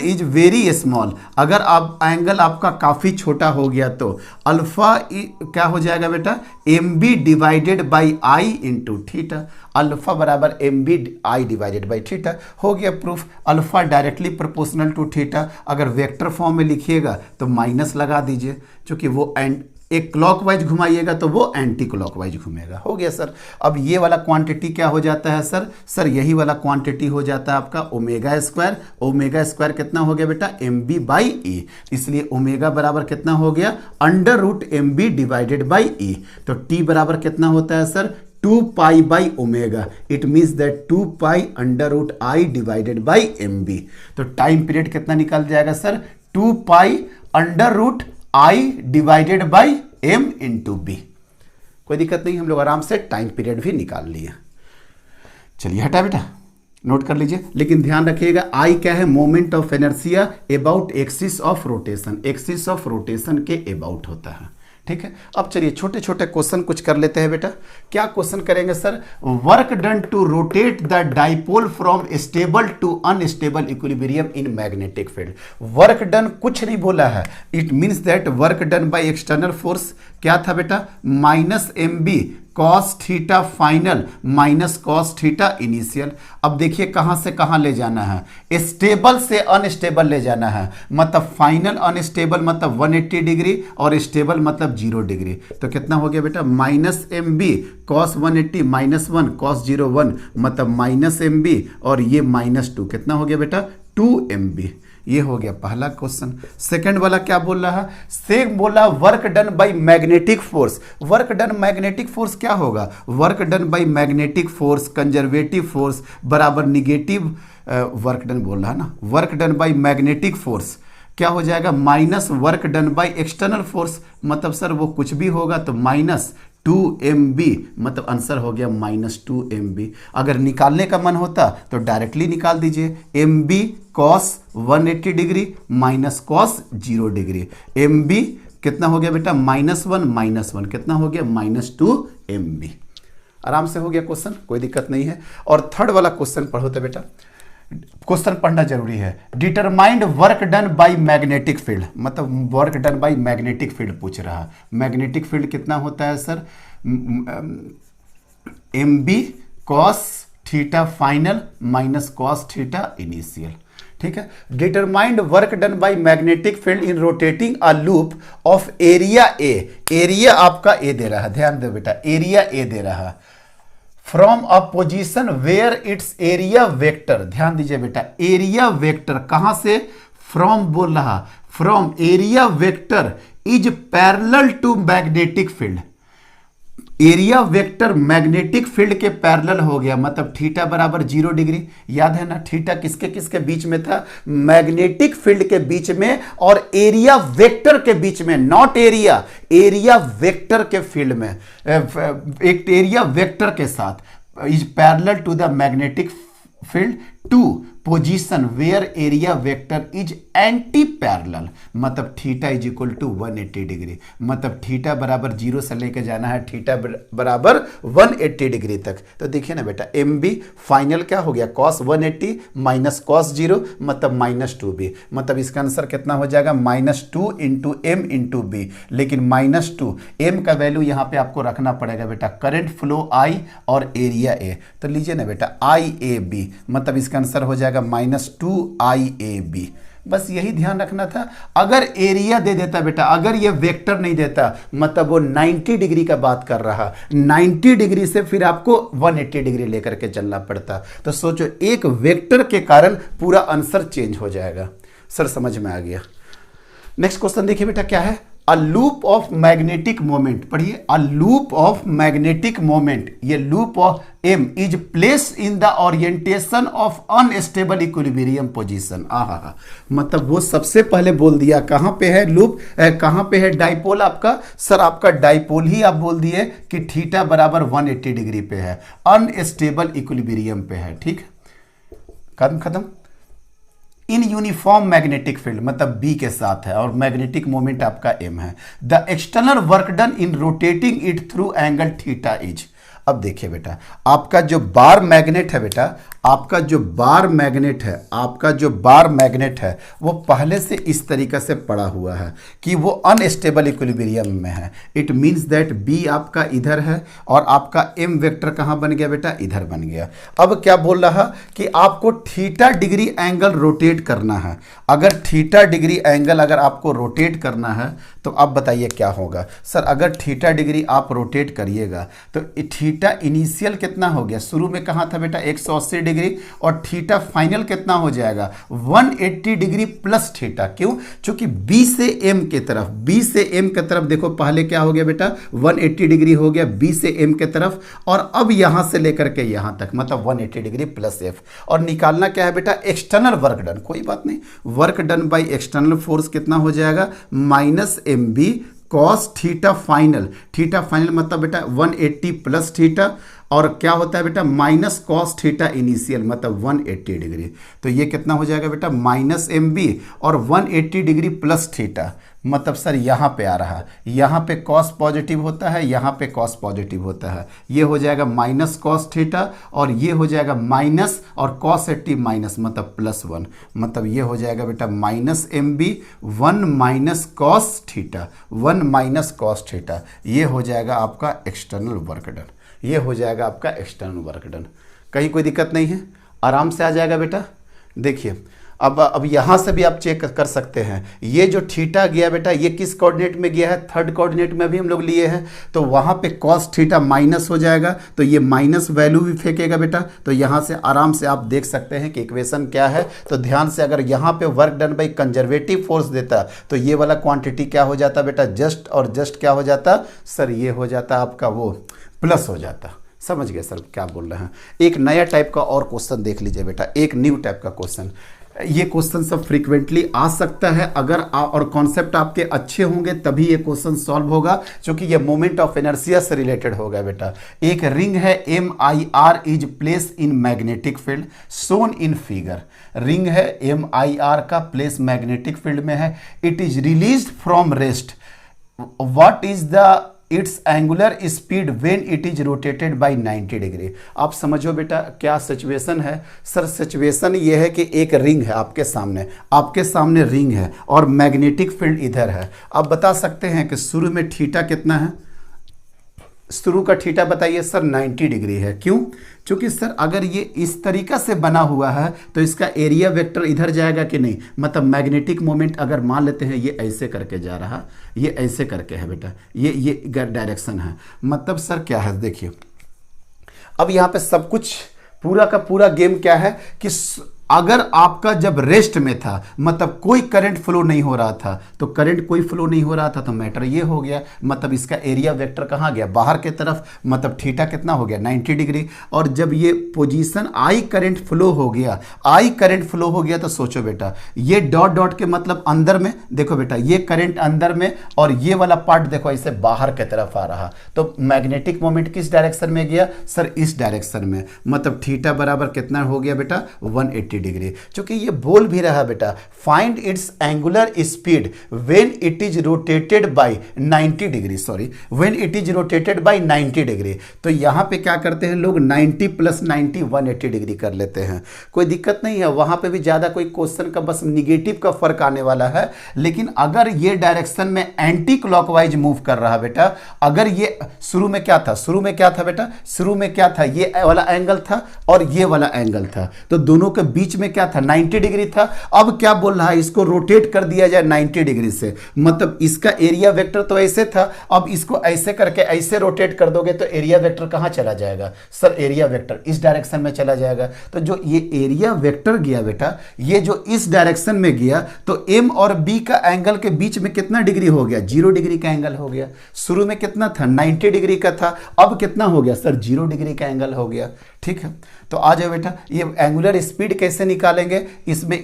[SPEAKER 1] is very small, अगर आप एंगल आपका काफी छोटा हो गया तो अल्फा क्या हो जाएगा बेटा, M B divided by I into theta. Alpha बराबर M B I divided by theta हो गया proof. Alpha directly proportional to theta, अगर वेक्टर फॉर्म में लिखिएगा तो माइनस लगा दीजिए, क्योंकि वो एक क्लॉकवाइज घुमाइएगा तो वो एंटी क्लॉकवाइज घूमेगा। हो गया सर। अब ये वाला क्वांटिटी क्या हो जाता है सर यही वाला क्वांटिटी हो जाता है आपका ओमेगा स्क्वायर। ओमेगा स्क्वायर कितना हो गया बेटा, एम बी बाई ई, इसलिए ओमेगा बराबर कितना हो गया, under root M B divided by E. तो टी बराबर कितना होता है sir, 2 pi by omega, it means that 2 pi under root I divided by M B. तो टाइम पीरियड कितना निकल जाएगा sir, 2 pi under root I divided by M into B. कोई दिक्कत नहीं, हम लोग आराम से टाइम पीरियड भी निकाल लिए। चलिए हटा बेटा, नोट कर लीजिए, लेकिन ध्यान रखिएगा आई क्या है, moment of inertia about axis of rotation, axis of rotation के अबाउट होता है। ठीक है, अब चलिए छोटे छोटे क्वेश्चन कुछ कर लेते हैं बेटा। क्या क्वेश्चन करेंगे sir, work done to rotate the dipole from stable to unstable equilibrium in magnetic field. Work done कुछ नहीं बोला है, it means that work done by external force क्या था बेटा, minus M B cos theta final minus cos theta initial. अब देखिए कहां से कहां ले जाना है, स्टेबल से अनस्टेबल ले जाना है, मतलब फाइनल अनस्टेबल मतलब 180 डिग्री और स्टेबल मतलब 0 डिग्री। तो कितना हो गया बेटा, minus M B cos 180 minus 1 cos 01 मतलब माइनस एम बी और ये माइनस 2, कितना हो गया बेटा 2 एम बी। ये हो गया पहला क्वेश्चन। सेकंड वाला क्या बोल रहा है, सेक बोला work done by magnetic force. Work done magnetic force क्या होगा, work done by magnetic force conservative force बराबर निगेटिव वर्क डन बोल रहा है ना, work done by magnetic force क्या हो जाएगा, minus work done by external force, मतलब सर वो कुछ भी होगा तो माइनस 2mb, मतलब आंसर हो गया माइनस 2mb। अगर निकालने का मन होता तो डायरेक्टली निकाल दीजिए, mb cos 180 degree minus cos 0 degree, mb कितना हो गया बेटा माइनस 1 कितना हो गया माइनस 2mb। आराम से हो गया क्वेश्चन, कोई दिक्कत नहीं है। और थर्ड वाला क्वेश्चन पढ़ो तो बेटा, क्वेश्चन पढ़ना जरूरी है। Determined work done by magnetic field, मतलब work done by magnetic field पूछ रहा है। मैग्नेटिक फील्ड कितना होता है sir, M B cos theta final minus cos theta initial. ठीक है, determined work done by magnetic field in rotating a loop of area A. Area आपका A दे रहा है, ध्यान दो बेटा, एरिया ए दे रहा है, from a position where it's area vector. ध्यान दीजिए बेटा, एरिया वेक्टर कहां से, फ्रॉम बोल रहा, from area vector is parallel to magnetic field. Area vector magnetic field के पैरेलल हो गया, मतलब थीटा बराबर 0 डिग्री। याद है ना, थीटा किसके किसके बीच में था, मैग्नेटिक फील्ड के बीच में और एरिया वेक्टर के बीच में, नॉट एरिया, एरिया वेक्टर के फील्ड में, एक एरिया वेक्टर के साथ, is parallel to the magnetic field to position where area vector is anti parallel, मतलब theta is equal to 180 degree, मतलब थीटा बराबर 0 से लेकर जाना है थीटा बराबर 180 डिग्री तक। तो देखिए ना बेटा, एम बी फाइनल क्या हो गया, कॉस 180 माइनस कॉस 0 मतलब माइनस 2b, मतलब इसका आंसर कितना हो जाएगा minus 2 into M into B. लेकिन माइनस 2 एम का वैल्यू यहाँ पे आपको रखना पड़ेगा बेटा, करंट फ्लो आई और एरिया ए। तो लीजिए ना बेटा आई ए बी, मतलब इसका आंसर हो जाएगा माइनस 2IAB। बस यही ध्यान रखना था। अगर एरिया दे देता बेटा, अगर ये वेक्टर नहीं देता, मतलब वो 90 डिग्री का बात कर रहा, 90 डिग्री से फिर आपको 180 डिग्री लेकर के चलना पड़ता। तो सोचो एक वेक्टर के कारण पूरा आंसर चेंज हो जाएगा। सर समझ में आ गया। नेक्स्ट क्वेश्चन देखिए बेटा क्या है, a loop of magnetic moment, पढ़िए, a loop of magnetic moment, ये loop of M is place in the orientation of unstable equilibrium position. आहा, मतलब वो सबसे पहले बोल दिया कहां पे है लूप, कहां पे है डाइपोल आपका, सर आपका डाइपोल ही आप बोल दिए कि थीटा बराबर 180 डिग्री पे है, अनस्टेबल इक्विलिब्रियम पे है। ठीक, खत्म। इन यूनिफॉर्म मैग्नेटिक फील्ड मतलब बी के साथ है और मैग्नेटिक मोमेंट आपका एम है। The external work done in rotating it through angle theta is. अब देखिए बेटा, आपका जो बार मैग्नेट है बेटा, आपका जो बार मैग्नेट है, आपका जो बार मैग्नेट है वो पहले से इस तरीके से पड़ा हुआ है कि वो अनस्टेबल इक्विलिब्रियम में है। इट मींस दैट बी आपका इधर है और आपका एम वेक्टर कहाँ बन गया बेटा, इधर बन गया। अब क्या बोल रहा कि आपको थीटा डिग्री एंगल रोटेट करना है। अगर थीटा डिग्री एंगल अगर आपको रोटेट करना है तो अब बताइए क्या होगा। सर अगर थीटा डिग्री आप रोटेट करिएगा तो थीटा इनिशियल कितना हो गया, शुरू में कहाँ था बेटा 180 डिग्री, और थीटा फाइनल कितना हो जाएगा 180 डिग्री प्लस थीटा। क्यों, क्योंकि बी से एम के तरफ, बी से एम के तरफ देखो पहले क्या हो गया बेटा 180 डिग्री हो गया बी से एम के तरफ, और अब यहां से लेकर के यहां तक मतलब 180 डिग्री प्लस एफ। और निकालना क्या है बेटा, एक्सटर्नल वर्क डन, कोई बात नहीं, work done by external force कितना हो जाएगा minus M B cos theta final, theta final मतलब बेटा 180 प्लस थीटा, और क्या होता है बेटा माइनस कॉस थीटा इनिशियल मतलब 180 डिग्री। तो ये कितना हो जाएगा बेटा माइनस एम बी और 180 डिग्री प्लस थीटा मतलब सर यहाँ पे आ रहा, यहाँ पे कॉस पॉजिटिव होता है, यहाँ पे कॉस पॉजिटिव होता है, ये हो जाएगा माइनस कॉस थीटा और ये हो जाएगा माइनस और कॉस 80 माइनस मतलब प्लस 1 मतलब ये हो जाएगा बेटा minus M B 1 minus cos theta 1 minus cos theta. ये हो जाएगा आपका एक्सटर्नल वर्क डन, ये हो जाएगा आपका एक्सटर्नल वर्क डन। कहीं कोई दिक्कत नहीं है, आराम से आ जाएगा बेटा। देखिए अब यहाँ से भी आप चेक कर सकते हैं, ये जो थीटा गया बेटा ये किस कोऑर्डिनेट में गया है, थर्ड कोऑर्डिनेट में भी हम लोग लिए हैं, तो वहाँ पे कॉस थीटा माइनस हो जाएगा, तो ये माइनस वैल्यू भी फेंकेगा बेटा। तो यहाँ से आराम से आप देख सकते हैं कि इक्वेशन क्या है। तो ध्यान से अगर यहाँ पे work done by conservative force देता तो ये वाला क्वांटिटी क्या हो जाता बेटा, जस्ट और जस्ट क्या हो जाता सर, ये हो जाता आपका वो प्लस हो जाता। समझ गए सर क्या बोल रहे हैं। एक नया टाइप का और क्वेश्चन देख लीजिए बेटा, एक न्यू टाइप का क्वेश्चन। ये क्वेश्चन सब फ्रीक्वेंटली आ सकता है, अगर और कॉन्सेप्ट आपके अच्छे होंगे तभी ये क्वेश्चन सॉल्व होगा, क्योंकि ये मोमेंट ऑफ इनर्शिया से रिलेटेड होगा बेटा। एक रिंग है MIR is place in magnetic field shown in figure. Ring है MIR का प्लेस मैग्नेटिक फील्ड में है। It is released from rest. What is the its angular speed when it is rotated by 90 degree. आप समझो बेटा क्या situation है। Sir situation ये है कि एक रिंग है आपके सामने रिंग है और मैग्नेटिक फील्ड इधर है। आप बता सकते हैं कि शुरू में थीटा कितना है, शुरू का थीटा बताइए सर 90 डिग्री है। क्यों? क्योंकि सर अगर ये इस तरीका से बना हुआ है तो इसका एरिया वेक्टर इधर जाएगा कि नहीं, मतलब मैग्नेटिक मोमेंट अगर मान लेते हैं ये ऐसे करके जा रहा, ये ऐसे करके है बेटा, ये डायरेक्शन है, मतलब सर क्या है देखिए। अब यहाँ पे सब कुछ पूरा का पूरा गेम क्या है कि अगर आपका जब रेस्ट में था मतलब कोई करंट फ्लो नहीं हो रहा था, तो करंट कोई फ्लो नहीं हो रहा था तो मैटर ये हो गया, मतलब इसका एरिया वेक्टर कहाँ गया, बाहर के तरफ, मतलब थीटा कितना हो गया 90 डिग्री। और जब ये पोजीशन आई करंट फ्लो हो गया, तो सोचो बेटा ये डॉट डॉट के मतलब अंदर में, देखो बेटा ये करंट अंदर में और ये वाला पार्ट देखो ऐसे बाहर के तरफ आ रहा, तो मैग्नेटिक मोमेंट किस डायरेक्शन में गया सर, इस डायरेक्शन में, मतलब थीटा बराबर कितना हो गया बेटा 180 डिग्री। क्योंकि ये बोल भी रहा बेटा find its angular speed when it is rotated by 90 degree, sorry when it is rotated by 90 degree. तो यहां पे क्या करते हैं लोग 90 प्लस 90 180 डिग्री कर लेते हैं, कोई दिक्कत नहीं है। वहां पे भी ज्यादा कोई क्वेश्चन का बस निगेटिव का फर्क आने वाला है। लेकिन अगर ये डायरेक्शन में एंटी क्लॉकवाइज मूव कर रहा बेटा, अगर ये शुरू में क्या था बेटा, शुरू में क्या था, ये वाला एंगल था और ये वाला एंगल था, तो दोनों के बीच में क्या था 90 डिग्री था। अब क्या बोल रहा है, इसको रोटेट कर दिया जाए 90 डिग्री से, मतलब इसका एरिया वेक्टर तो ऐसे था, अब इसको ऐसे करके ऐसे रोटेट कर दोगे तो एरिया वेक्टर कहां चला जाएगा सर, एरिया वेक्टर इस डायरेक्शन में चला जाएगा। तो जो ये एरिया वेक्टर गया बेटा, ये जो इस डायरेक्शन में गया, तो M और B का एंगल के बीच में कितना डिग्री हो गया, 0 डिग्री का एंगल हो गया। शुरू में कितना था 90 डिग्री का था, अब कितना हो गया सर 0 डिग्री का एंगल हो गया। ठीक है, तो आ जाओ बेटा, ये एंगुलर स्पीड कैसे निकालेंगे, इसमें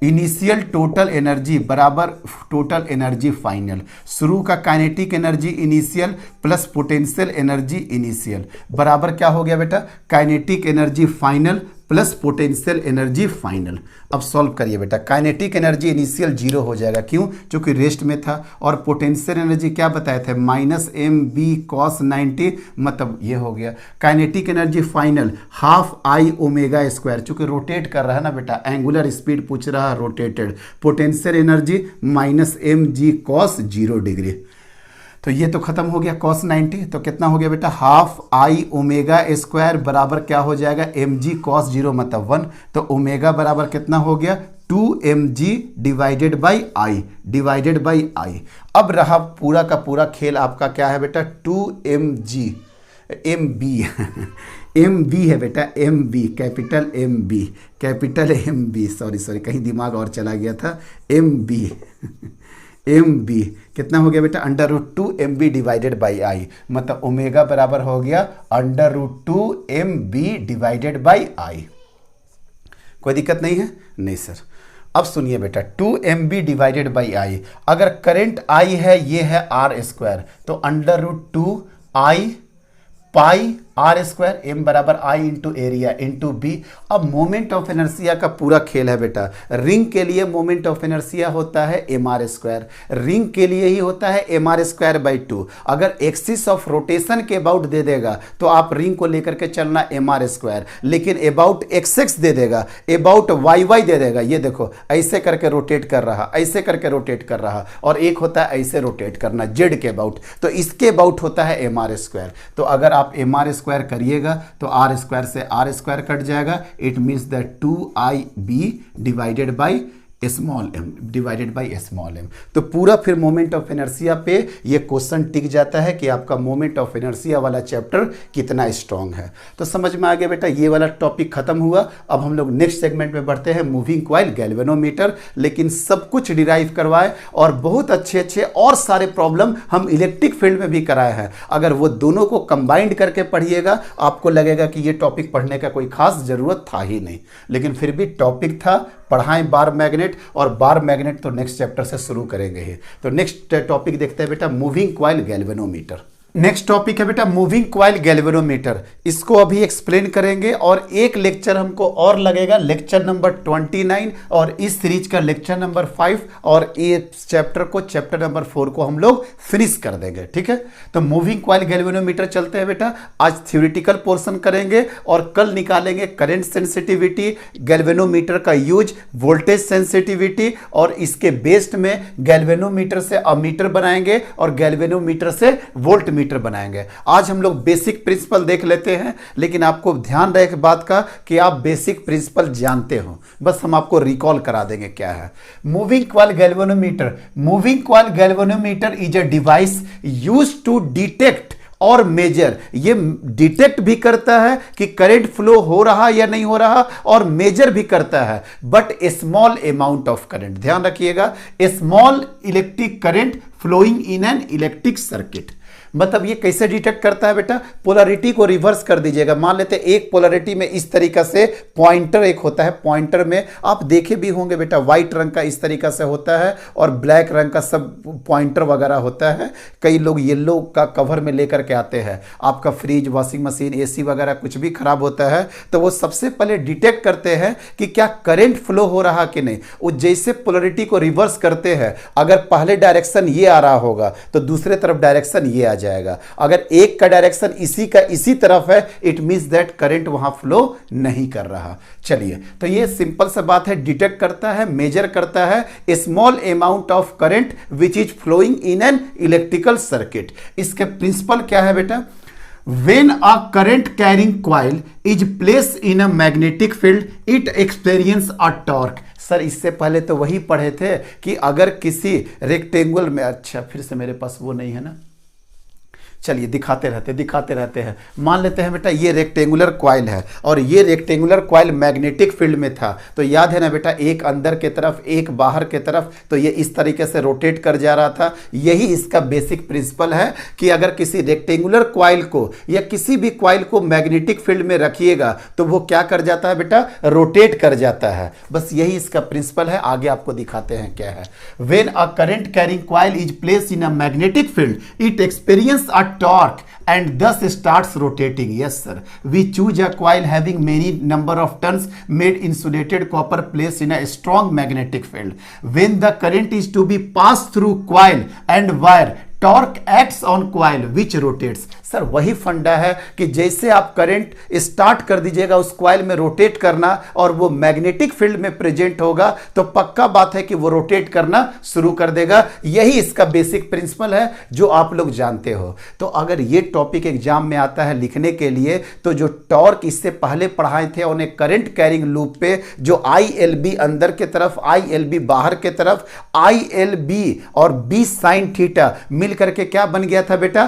[SPEAKER 1] इनिशियल टोटल एनर्जी बराबर टोटल एनर्जी फाइनल, शुरू का kinetic energy initial plus potential energy initial बराबर क्या हो गया बेटा, kinetic energy final plus potential energy final. अब सॉल्व करिए बेटा, काइनेटिक एनर्जी इनिशियल 0 हो जाएगा, क्यों, क्योंकि रेस्ट में था, और पोटेंशियल एनर्जी क्या बताए थे माइनस MB cos 90, मतलब ये हो गया। Kinetic energy final half I omega square, चूंकि रोटेट कर रहा है ना बेटा, एंगुलर स्पीड पूछ रहा है rotated, potential energy minus MG cos 0 degree. तो ये तो खत्म हो गया cos 90, तो कितना हो गया बेटा हाफ I ओमेगा स्क्वायर बराबर क्या हो जाएगा MG cos 0 मतलब 1, तो ओमेगा बराबर कितना हो गया 2mg डिवाइडेड बाई I। अब रहा पूरा का पूरा खेल आपका क्या है बेटा 2mg MB है बेटा, MB कैपिटल MB, सॉरी कहीं दिमाग और चला गया था, MB कितना हो गया बेटा √2 MB डिवाइडेड बाई I, मतलब ओमेगा बराबर हो गया √2 MB डिवाइडेड बाई I। कोई दिक्कत नहीं है, नहीं सर। अब सुनिए बेटा 2 MB डिवाइडेड बाई I, अगर करंट I है, ये है R स्क्वायर, तो √2 I pi R square, M बराबर I into area into B. अब मोमेंट ऑफ इनर्शिया का पूरा खेल है बेटा। रिंग के लिए मोमेंट ऑफ इनर्शिया होता है एम आर स्क्वायर, रिंग के लिए ही होता है एम आर स्क्वायर बाई 2। अगर एक्सिस ऑफ रोटेशन के अबाउट दे देगा तो आप रिंग को लेकर के चलना एम आर स्क्वायर, लेकिन अबाउट एक्स एक्स दे देगा, अबाउट वाई वाई दे देगा, ये देखो ऐसे करके रोटेट कर रहा, ऐसे करके रोटेट कर रहा, और एक होता है ऐसे रोटेट करना जेड के अबाउट, तो इसके अबाउट होता है एम आर स्क्वायर। तो अगर आप एम आर स्क्वायर करिएगा तो आर स्क्वायर से आर स्क्वायर कट जाएगा, it means that 2IB divided by small M divided by small M. तो पूरा फिर मोमेंट ऑफ इनर्शिया पे ये क्वेश्चन टिक जाता है कि आपका मोमेंट ऑफ इनर्शिया वाला चैप्टर कितना स्ट्रांग है। तो समझ में आ गया बेटा, ये वाला टॉपिक खत्म हुआ। अब हम लोग नेक्स्ट सेगमेंट में बढ़ते हैं, मूविंग कॉइल गैल्वेनोमीटर। लेकिन सब कुछ डिराइव करवाए और बहुत अच्छे अच्छे और सारे प्रॉब्लम हम इलेक्ट्रिक फील्ड में भी कराए हैं। अगर वो दोनों को कंबाइंड करके पढ़िएगा आपको लगेगा कि ये टॉपिक पढ़ने का कोई खास जरूरत था ही नहीं, लेकिन फिर भी टॉपिक था, पढ़ाएं बार मैग्नेट। और बार मैग्नेट तो नेक्स्ट चैप्टर से शुरू करेंगे ही। तो नेक्स्ट टॉपिक देखते हैं बेटा, moving coil galvanometer. Next topic है बेटा मूविंग कॉइल गैल्वेनोमीटर। इसको अभी एक्सप्लेन करेंगे और एक लेक्चर हमको और लगेगा, लेक्चर नंबर 29, और इस सीरीज का लेक्चर नंबर 5, और इस चैप्टर को चैप्टर नंबर 4 को हम लोग फिनिश कर देंगे। ठीक है, तो मूविंग कॉइल गैल्वेनोमीटर चलते हैं बेटा। आज थ्योरेटिकल पोर्शन करेंगे और कल निकालेंगे करंट सेंसिटिविटी, गैल्वेनोमीटर का यूज, वोल्टेज सेंसिटिविटी, और इसके बेस्ड में गैल्वेनोमीटर से अमीटर बनाएंगे और गैल्वेनोमीटर से वोल्ट बनाएंगे। आज हम लोग बेसिक प्रिंसिपल देख लेते हैं, लेकिन आपको ध्यान रहे एक बात का कि आप बेसिक प्रिंसिपल जानते हो, बस हम आपको रिकॉल करा देंगे क्या है moving coil galvanometer. Moving coil galvanometer is a device used to detect और मेजर, ये डिटेक्ट भी करता है कि करंट फ्लो हो रहा या नहीं हो रहा, और मेजर भी करता है, but small amount of current. ध्यान रखिएगा, small electric current flowing in an electric circuit. मतलब ये कैसे डिटेक्ट करता है बेटा, पोलैरिटी को रिवर्स कर दीजिएगा। मान लेते हैं एक पोलैरिटी में इस तरीका से पॉइंटर एक होता है, पॉइंटर में आप देखे भी होंगे बेटा, व्हाइट रंग का इस तरीका से होता है और ब्लैक रंग का सब पॉइंटर वगैरह होता है। कई लोग येलो का कवर में लेकर के आते हैं। आपका फ्रिज, वॉशिंग मशीन, एसी वगैरह कुछ भी खराब होता है तो वो सबसे पहले डिटेक्ट करते हैं कि क्या करंट फ्लो हो रहा कि नहीं। वो जैसे पोलैरिटी को रिवर्स करते हैं, अगर पहले डायरेक्शन ये आ रहा होगा तो दूसरे तरफ डायरेक्शन ये आ जाएगा। अगर एक का डायरेक्शन इसी का इसी तरफ है, इट मींस दैट करंट वहां फ्लो नहीं कर रहा। चलिए, तो ये सिंपल सा बात है, डिटेक्ट करता है, मेजर करता है small amount of current which is flowing in an electrical circuit. इसके प्रिंसिपल क्या है बेटा, When a current carrying coil is placed in a magnetic field, it experience a torque। Sir इससे पहले तो वही पढ़े थे कि अगर किसी रेक्टेंगुलर में, अच्छा फिर से मेरे पास वो नहीं है ना, चलिए दिखाते रहते हैं। मान लेते हैं बेटा ये रेक्टेंगुलर कॉइल है और ये रेक्टेंगुलर कॉइल मैग्नेटिक फील्ड में था, तो याद है ना बेटा, एक अंदर के तरफ एक बाहर के तरफ, तो ये इस तरीके से रोटेट कर जा रहा था। यही इसका बेसिक प्रिंसिपल है कि अगर किसी रेक्टेंगुलर कॉइल को या किसी भी कॉइल को मैग्नेटिक फील्ड में रखिएगा तो वो क्या कर जाता है बेटा, रोटेट कर जाता है। बस यही इसका प्रिंसिपल है। आगे आपको दिखाते हैं क्या है। When a current carrying coil is placed in a magnetic field, it experience a torque and thus starts rotating. Yes sir, we choose a coil having many number of turns made insulated copper placed in a strong magnetic field. When the current is to be passed through coil and wire, torque acts on coil which rotates. Sir वही फंडा है कि जैसे आप current start कर दीजिएगा उस coil में रोटेट करना और वो मैग्नेटिक फील्ड में प्रेजेंट होगा तो पक्का बात है कि वो रोटेट करना शुरू कर देगा। यही इसका बेसिक प्रिंसिपल है जो आप लोग जानते हो। तो अगर ये टॉपिक एग्जाम में आता है लिखने के लिए तो जो टॉर्क इससे पहले पढ़ाए थे उन्हें करंट कैरिंग लूप पे जो ILB अंदर के तरफ, ILB बाहर के तरफ, ILB और B साइन थीटा मिल करके क्या बन गया था बेटा,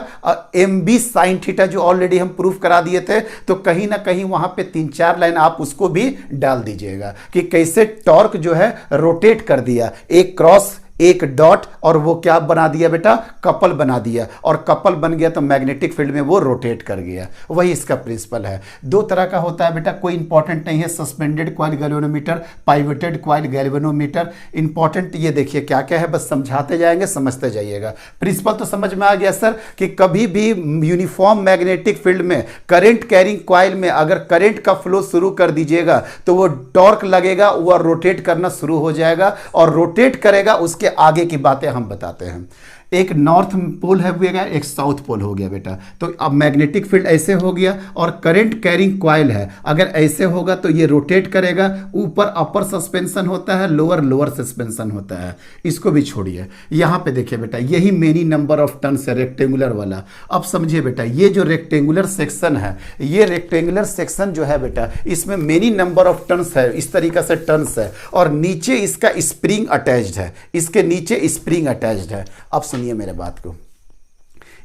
[SPEAKER 1] MB साइन थीटा, जो ऑलरेडी हम प्रूफ करा दिए थे। तो कहीं ना कहीं वहां पे 3-4 लाइन आप उसको भी डाल दीजिएगा कि कैसे टॉर्क जो है रोटेट कर दिया, एक क्रॉस एक डॉट, और वो क्या बना दिया बेटा, कपल बना दिया, और कपल बन गया तो मैग्नेटिक फील्ड में वो रोटेट कर गया। वही इसका प्रिंसिपल है। दो तरह का होता है बेटा, कोई इंपॉर्टेंट नहीं है, suspended coil galvanometer, pivoted coil galvanometer. Important ये देखिए क्या क्या है, बस समझाते जाएंगे, समझते जाइएगा। प्रिंसिपल तो समझ में आ गया सर कि कभी भी यूनिफॉर्म मैग्नेटिक फील्ड में करंट कैरिंग कॉइल में अगर करंट का फ्लो शुरू कर दीजिएगा तो वो टॉर्क लगेगा, वह रोटेट करना शुरू हो जाएगा, और रोटेट करेगा, उसके आगे की बातें हम बताते हैं। एक नॉर्थ पोल है गया, एक साउथ पोल हो गया बेटा। तो अब मैग्नेटिक फील्ड ऐसे हो गया और करंट कैरिंग कॉइल है, अगर ऐसे होगा तो ये रोटेट करेगा, ऊपर अपर सस्पेंशन होता है, लोअर लोअर सस्पेंशन होता है। इसको भी छोड़िए, यहां पे देखिए बेटा, यही मेनी नंबर ऑफ टर्न्स है रेक्टेंगुलर वाला। अब समझिए बेटा, ये जो रेक्टेंगुलर सेक्शन है, ये रेक्टेंगुलर सेक्शन जो है बेटा, इसमें मेनी नंबर ऑफ टर्न्स है, इस तरीका से टर्न्स है, और नीचे इसका स्प्रिंग अटैच्ड है, इसके नीचे स्प्रिंग अटैच्ड है। अब सुनिए मेरे बात को,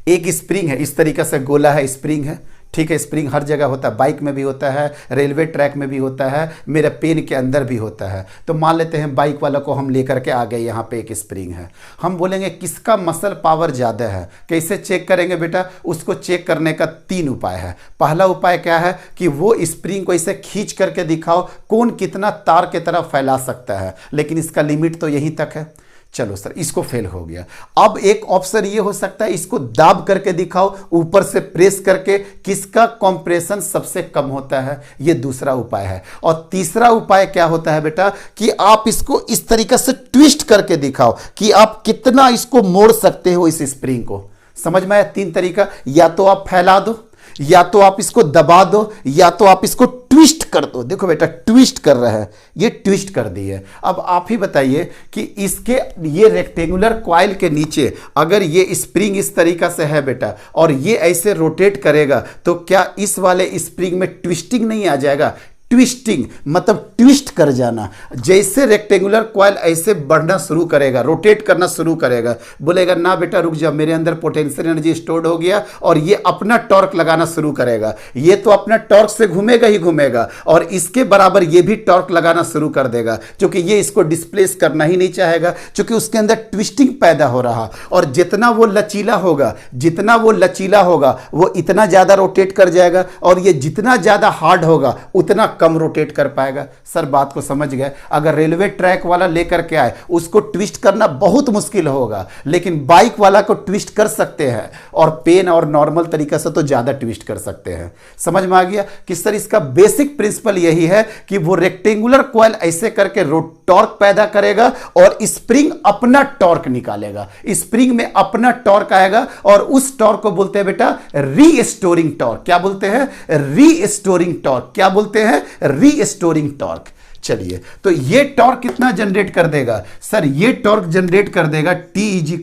[SPEAKER 1] एक स्प्रिंग है, इस तरीके से गोला है, स्प्रिंग है, ठीक है। स्प्रिंग हर जगह होता है, बाइक में भी होता है, रेलवे ट्रैक में भी होता है, मेरे पेन के अंदर भी होता है। तो मान लेते हैं बाइक वाला को हम लेकर के आ गए, यहाँ पे एक स्प्रिंग है, हम बोलेंगे किसका मसल पावर ज़्यादा है, कैसे चेक करेंगे बेटा? उसको चेक करने का 3 उपाय है। पहला उपाय क्या है कि वो स्प्रिंग को इसे खींच करके दिखाओ कौन कितना तार की तरह फैला सकता है, लेकिन इसका लिमिट तो यहीं तक है। चलो सर, इसको फेल हो गया। अब एक ऑप्शन ये हो सकता है, इसको दाब करके दिखाओ, ऊपर से प्रेस करके, किसका कंप्रेशन सबसे कम होता है, ये दूसरा उपाय है। और तीसरा उपाय क्या होता है बेटा कि आप इसको इस तरीके से ट्विस्ट करके दिखाओ कि आप कितना इसको मोड़ सकते हो इस स्प्रिंग को। समझ में आया? 3 तरीका, या तो आप फैला दो, या तो आप इसको दबा दो, या तो आप इसको ट्विस्ट कर दो। देखो बेटा, ट्विस्ट कर रहा है, ये ट्विस्ट कर दी है। अब आप ही बताइए कि इसके ये रेक्टेंगुलर कॉइल के नीचे अगर ये स्प्रिंग इस तरीका से है बेटा, और ये ऐसे रोटेट करेगा, तो क्या इस वाले स्प्रिंग में ट्विस्टिंग नहीं आ जाएगा? ट्विस्टिंग मतलब ट्विस्ट कर जाना। जैसे रेक्टेंगुलर कॉइल ऐसे बढ़ना शुरू करेगा, रोटेट करना शुरू करेगा, बोलेगा ना बेटा रुक जा, मेरे अंदर पोटेंशियल एनर्जी स्टोर्ड हो गया, और ये अपना टॉर्क लगाना शुरू करेगा। ये तो अपना टॉर्क से घूमेगा ही घूमेगा, और इसके बराबर ये भी टॉर्क लगाना शुरू कर देगा, क्योंकि ये इसको डिस्प्लेस करना ही नहीं चाहेगा, क्योंकि उसके अंदर ट्विस्टिंग पैदा हो रहा। और जितना वो लचीला होगा, जितना वो लचीला होगा, वो इतना ज्यादा रोटेट कर जाएगा, और ये जितना ज्यादा हार्ड होगा उतना कम रोटेट कर पाएगा। सर बात को समझ गए? अगर रेलवे ट्रैक वाला लेकर के आए, उसको ट्विस्ट करना बहुत मुश्किल होगा, लेकिन बाइक वाला को ट्विस्ट कर सकते हैं, और पेन और नॉर्मल तरीके से तो ज्यादा ट्विस्ट कर सकते हैं। समझ में आ गया कि सर इसका बेसिक प्रिंसिपल यही है कि वो रेक्टेंगुलर कॉइल ऐसे करके टॉर्क पैदा करेगा, और स्प्रिंग अपना टॉर्क निकालेगा, स्प्रिंग में अपना टॉर्क आएगा, और उस टॉर्क को बोलते हैं बेटा रीस्टोरिंग टॉर्क। क्या बोलते हैं? Restoring torque. क्या बोलते हैं? Restoring torque. चलिए, तो ये टॉर्क कितना जनरेट कर देगा? सर ये टॉर्क जनरेट कर देगा T =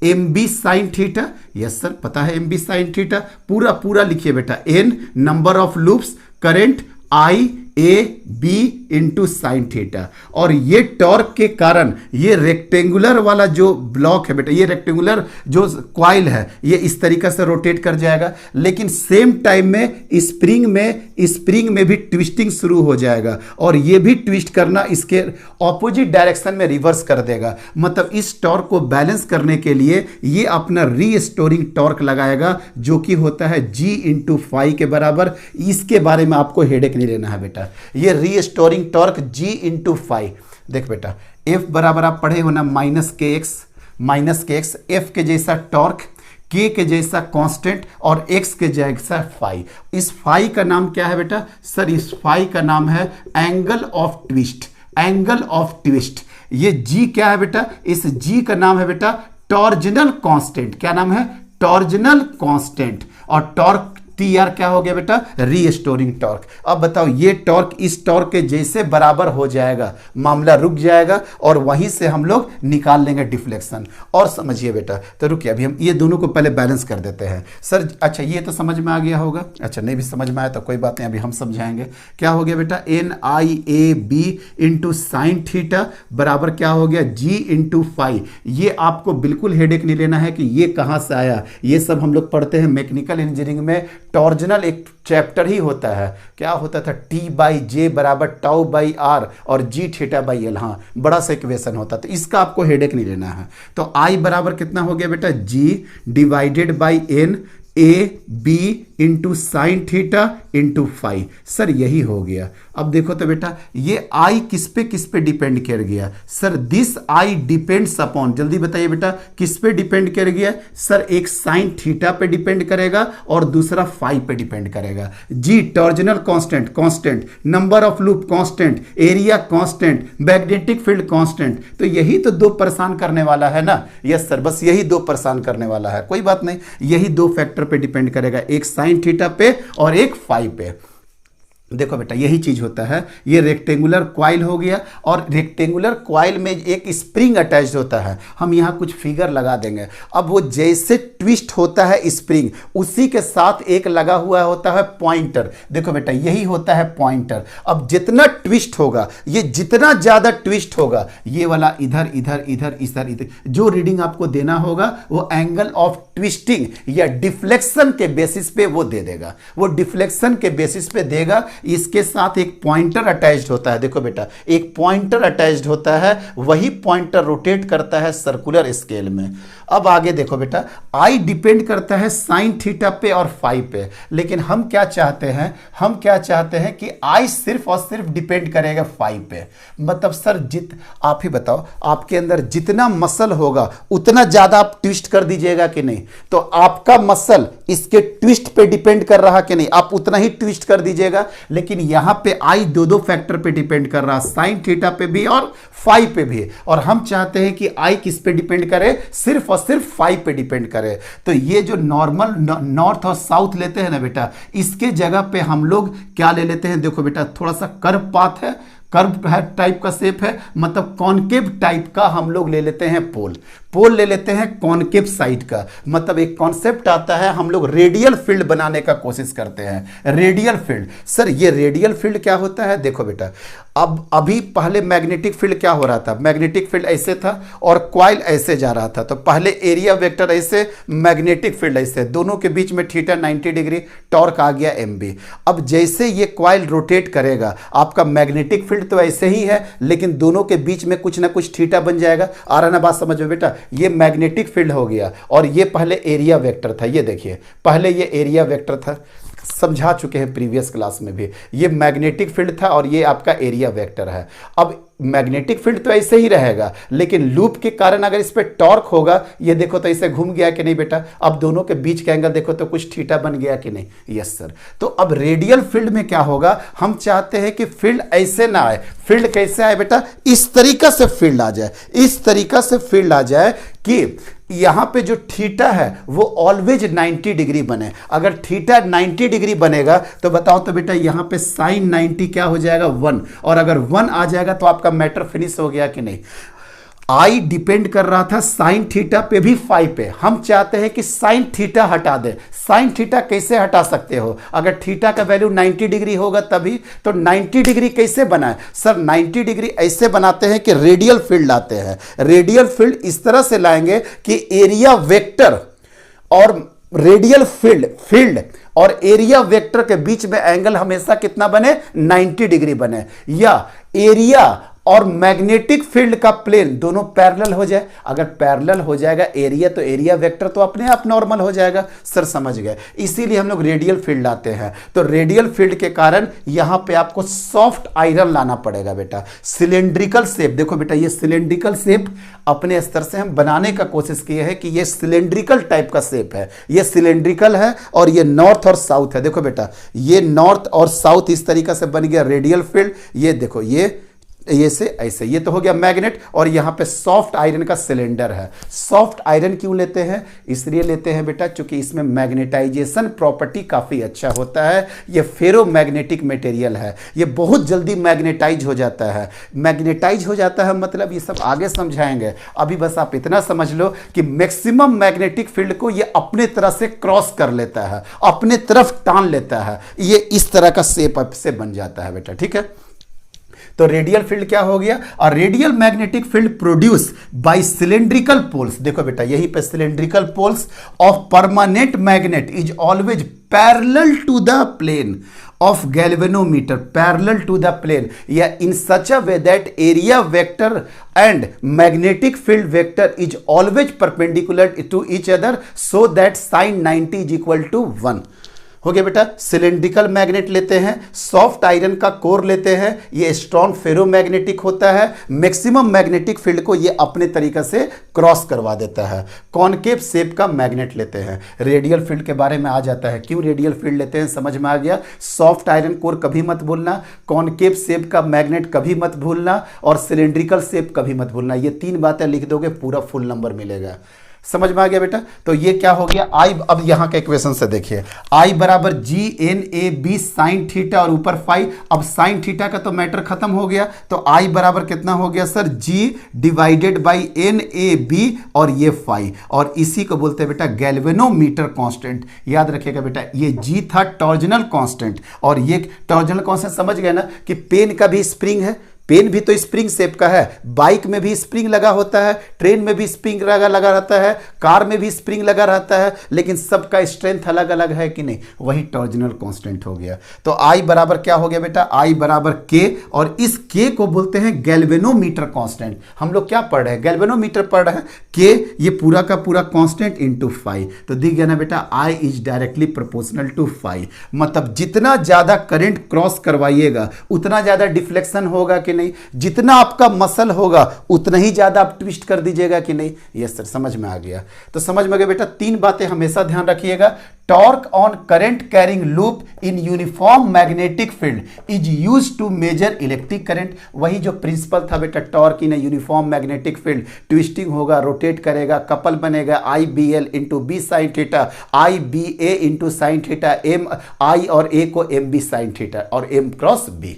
[SPEAKER 1] mb sin theta. Yes sir, पता है mb sin थीटा, पूरा पूरा लिखिए बेटा। n number of loops, current IAB × sin theta. और ये टॉर्क के कारण ये रेक्टेंगुलर वाला जो ब्लॉक है बेटा, ये रेक्टेंगुलर जो कॉइल है, ये इस तरीके से रोटेट कर जाएगा, लेकिन सेम टाइम में स्प्रिंग में भी ट्विस्टिंग शुरू हो जाएगा, और ये भी ट्विस्ट करना इसके ऑपोजिट डायरेक्शन में रिवर्स कर देगा। मतलब इस टॉर्क को बैलेंस करने के लिए ये अपना रीस्टोरिंग टॉर्क लगाएगा, जो कि होता है G × phi के बराबर। इसके बारे में आपको हेडेक नहीं लेना है बेटा। ये रीस्टोरिंग टॉर्क G × phi। देख बेटा, F बराबर आप पढ़े हो ना, -kx, F के जैसा टॉर्क, K के जैसा कांस्टेंट, और X के जैसा फाई। इस फाई का नाम क्या है बेटा? सर इस फाई का नाम है angle of twist. Angle of twist. ये G क्या है बेटा? इस G का नाम है बेटा टॉर्जनल कांस्टेंट। क्या नाम है? Torsional constant. और टॉर्क TR क्या हो गया बेटा? Restoring torque. अब बताओ, ये टॉर्क इस टॉर्क के जैसे बराबर हो जाएगा, मामला रुक जाएगा, और वहीं से हम लोग निकाल लेंगे डिफ्लेक्शन। और समझिए बेटा, तो रुकिए, अभी हम ये दोनों को पहले बैलेंस कर देते हैं। सर अच्छा, ये तो समझ में आ गया होगा। अच्छा, नहीं भी समझ में आया तो कोई बात नहीं, अभी हम समझाएंगे। क्या हो गया बेटा? NIAB × sin थीटा बराबर क्या हो गया? G × phi। ये आपको बिल्कुल हेडेक नहीं लेना है कि ये कहाँ से आया। ये सब हम लोग पढ़ते हैं मैकेनिकल इंजीनियरिंग में, टॉर्जनल एक चैप्टर ही होता है, क्या होता था, T/J बराबर τ/r और g θ/l, हाँ बड़ा सा इक्वेशन होता, तो इसका आपको हेडेक नहीं लेना है। तो I बराबर कितना हो गया बेटा, g divided by n AB into sine theta into phi. Sir यही हो गया। अब देखो तो बेटा ये I किस पे डिपेंड कर गया, sir this I depends upon, जल्दी बताइए बेटा किस पे डिपेंड कर गया, सर एक साइन थीटा पे डिपेंड करेगा और दूसरा फाई पे डिपेंड करेगा। G torsional constant, number of loop constant, area constant, magnetic field constant, तो यही तो दो परेशान करने वाला है ना। यस सर, बस यही दो परेशान करने वाला है, कोई बात नहीं, यही दो फैक्टर पे डिपेंड करेगा, एक साइन थीटा पे और एक फाई पे। देखो बेटा यही चीज होता है, ये रेक्टेंगुलर कॉइल हो गया और रेक्टेंगुलर कॉइल में एक स्प्रिंग अटैच्ड होता है, हम यहां कुछ फिगर लगा देंगे। अब वो जैसे ट्विस्ट होता है स्प्रिंग, उसी के साथ एक लगा हुआ होता है पॉइंटर। देखो बेटा यही होता है पॉइंटर। अब जितना ट्विस्ट होगा, ये जितना ज्यादा ट्विस्ट होगा, ये वाला इधर इधर इधर इधर इधर, जो रीडिंग आपको देना होगा वो एंगल ऑफ ट्विस्टिंग या डिफ्लेक्शन के बेसिस पे वो दे देगा, वो डिफ्लेक्शन के बेसिस पे देगा। इसके साथ एक पॉइंटर अटैच्ड होता है, देखो बेटा एक पॉइंटर अटैच्ड होता है, वही पॉइंटर रोटेट करता है सर्कुलर स्केल में। अब आगे देखो बेटा I डिपेंड करता है साइन थीटा पे और फाई पे, लेकिन हम क्या चाहते हैं, हम क्या चाहते हैं कि I सिर्फ और सिर्फ डिपेंड करेगा फाई पे। मतलब सर आप ही बताओ, आपके अंदर जितना मसल होगा उतना ज्यादा आप ट्विस्ट कर दीजिएगा कि नहीं, तो आपका मसल इसके ट्विस्ट पे डिपेंड कर रहा कि नहीं, आप उतना ही ट्विस्ट कर दीजिएगा। लेकिन यहां पे I दो फैक्टर पे डिपेंड कर रहा, साइन थीटा पे भी और फाई पे भी, और हम चाहते हैं कि I किस पे डिपेंड करे, सिर्फ और सिर्फ फाई पे डिपेंड करे। तो ये जो नॉर्मल नॉर्थ और साउथ लेते हैं ना बेटा, इसके जगह पे हम लोग क्या ले लेते हैं, देखो बेटा थोड़ा सा कर्व पाथ है, कर्व टाइप का शेप है, मतलब कॉनकेव टाइप का हम लोग ले लेते हैं पोल ले लेते हैं कॉनकेव साइड का। मतलब एक कॉन्सेप्ट आता है, हम लोग रेडियल फील्ड बनाने का कोशिश करते हैं, रेडियल फील्ड। सर ये रेडियल फील्ड क्या होता है, देखो बेटा अब अभी पहले मैग्नेटिक फील्ड क्या हो रहा था, मैग्नेटिक फील्ड ऐसे था और कॉइल ऐसे जा रहा था, तो पहले एरिया वेक्टर ऐसे, मैग्नेटिक फील्ड ऐसे, दोनों के बीच में थीटा 90 डिग्री, टॉर्क आ गया mb। अब जैसे ये कॉइल रोटेट करेगा, आपका मैग्नेटिक फील्ड तो ऐसे ही है, लेकिन दोनों के बीच में कुछ ना कुछ थीटा बन जाएगा। आ रहा ना बात समझ में बेटा, ये मैग्नेटिक फील्ड हो गया और ये पहले एरिया वेक्टर था। ये देखिए पहले ये एरिया वेक्टर था, समझा चुके हैं प्रीवियस क्लास में भी, ये मैग्नेटिक फील्ड था और ये आपका एरिया वेक्टर है। अब मैग्नेटिक फील्ड तो ऐसे ही रहेगा, लेकिन लूप के कारण अगर इस पे टॉर्क होगा, ये देखो तो इसे घूम गया कि नहीं बेटा, अब दोनों के बीच का एंगल देखो तो कुछ थीटा बन गया कि नहीं, यस सर। तो अब रेडियल फील्ड में क्या होगा, हम चाहते हैं कि फील्ड ऐसे ना आए, फील्ड कैसे आए बेटा, इस तरीका से फील्ड आ जाए, इस तरीका से फील्ड आ जाए कि यहां पे जो थीटा है वो ऑलवेज 90 डिग्री बने। अगर थीटा 90 डिग्री बनेगा तो बताओ तो बेटा यहां पे साइन 90 क्या हो जाएगा 1, और अगर 1 आ जाएगा तो आपका मैटर फिनिश हो गया कि नहीं। I डिपेंड कर रहा था साइन थीटा पे भी फाई पे, हम चाहते हैं कि साइन थीटा हटा दे। साइन थीटा कैसे हटा सकते हो, अगर थीटा का वैल्यू 90 डिग्री होगा तभी, तो 90 डिग्री कैसे बनाए सर, 90 डिग्री ऐसे बनाते हैं कि रेडियल फील्ड लाते हैं। रेडियल फील्ड इस तरह से लाएंगे कि एरिया वेक्टर और रेडियल फील्ड और एरिया वेक्टर के बीच में एंगल हमेशा कितना बने, 90 डिग्री बने, या एरिया और मैग्नेटिक फील्ड का प्लेन दोनों पैरेलल हो जाए। अगर पैरेलल हो जाएगा एरिया, तो एरिया वेक्टर तो अपने आप नॉर्मल हो जाएगा। सर समझ गए, इसीलिए हम लोग रेडियल फील्ड लाते हैं। तो रेडियल फील्ड के कारण यहां पे आपको सॉफ्ट आयरन लाना पड़ेगा बेटा, सिलेंड्रिकल शेप। देखो बेटा ये सिलेंड्रिकल शेप अपने स्तर से हम बनाने का कोशिश किए हैं कि ये सिलेंड्रिकल टाइप का शेप है, ये सिलेंड्रिकल है और ये नॉर्थ और साउथ है। देखो बेटा ये नॉर्थ और साउथ इस तरीका से बन गया रेडियल फील्ड। ये देखो ये से ऐसे, ये तो हो गया मैग्नेट, और यहां पे सॉफ्ट आयरन का सिलेंडर है। सॉफ्ट आयरन क्यों लेते हैं, इसलिए लेते हैं बेटा क्योंकि इसमें मैग्नेटाइजेशन प्रॉपर्टी काफी अच्छा होता है। ये फेरो मैग्नेटिक मटेरियल है, ये बहुत जल्दी मैग्नेटाइज हो जाता है। मैग्नेटाइज हो जाता है मतलब ये सब आगे समझाएंगे, अभी बस आप इतना समझ लो कि मैक्सिमम मैग्नेटिक फील्ड को ये अपने तरह से क्रॉस कर लेता है, अपने तरफ टान लेता है, ये इस तरह का शेप से बन जाता है बेटा, ठीक है। तो रेडियल फील्ड क्या हो गया, और radial magnetic field produce by cylindrical poles, देखो बेटा यहीं पे cylindrical poles of permanent magnet is always parallel to the plane of galvanometer, parallel to the plane, yeah, in such a way that area vector and magnetic field vector is always perpendicular to each other, so that sin 90 is equal to 1. हो गया बेटा। Cylindrical magnet लेते हैं, soft iron का core लेते हैं, ये strong ferromagnetic होता है, मैक्सिमम मैग्नेटिक फील्ड को ये अपने तरीके से क्रॉस करवा देता है। कॉनकेव शेप का मैग्नेट लेते हैं, रेडियल फील्ड के बारे में आ जाता है, क्यों रेडियल फील्ड लेते हैं समझ में आ गया। सॉफ्ट आयरन कोर कभी मत भूलना, कॉनकेव शेप का मैग्नेट कभी मत भूलना, और सिलेंड्रिकल शेप कभी मत भूलना। ये 3 बातें लिख दोगे पूरा फुल नंबर मिलेगा। समझ में आ गया बेटा। तो ये क्या हो गया आई, अब यहां के इक्वेशन से देखिए, आई बराबर G N A B sine theta और ऊपर फाई। अब साइन थीटा का तो मैटर खत्म हो गया, तो आई बराबर कितना हो गया sir, G divided by N A B और ये फाई, और इसी को बोलते हैं बेटा गैल्वेनोमीटर कांस्टेंट। याद रखिएगा बेटा, ये जी था टॉर्जनल कांस्टेंट, और ये टॉर्जनल कांस्टेंट समझ गए ना कि पेन का भी स्प्रिंग है, पेन भी तो स्प्रिंग शेप का है, बाइक में भी स्प्रिंग लगा होता है, ट्रेन में भी स्प्रिंग लगा रहता है, कार में भी स्प्रिंग लगा रहता है, लेकिन सबका स्ट्रेंथ अलग अलग है कि नहीं, वही टॉर्जनल कांस्टेंट हो गया। तो आई बराबर क्या हो गया बेटा, आई बराबर के, और इस के को बोलते हैं गैल्वेनोमीटर कांस्टेंट। हम लोग क्या पढ़ रहे हैं, गैल्वेनोमीटर पढ़ रहे हैं, के ये पूरा का पूरा कांस्टेंट इनटू फाई। तो दिख गया ना बेटा, I is directly proportional to phi. मतलब जितना ज्यादा करंट क्रॉस करवाइएगा उतना ज्यादा डिफ्लेक्शन होगा कि नहीं, जितना आपका मसल होगा उतना ही ज्यादा आप ट्विस्ट कर दीजिएगा कि नहीं। यस सर, समझ में आ गया। तो समझ में आ गया बेटा, 3 बातें हमेशा ध्यान रखिएगा। Torque on current carrying loop in uniform magnetic field is used to measure electric current. वही जो प्रिंसिपल था बेटा, torque in uniform magnetic field, twisting होगा, रोटेट करेगा, कपल बनेगा, I B L into B sine theta, I B A into sine theta, M I और A को M B sine theta और M cross B.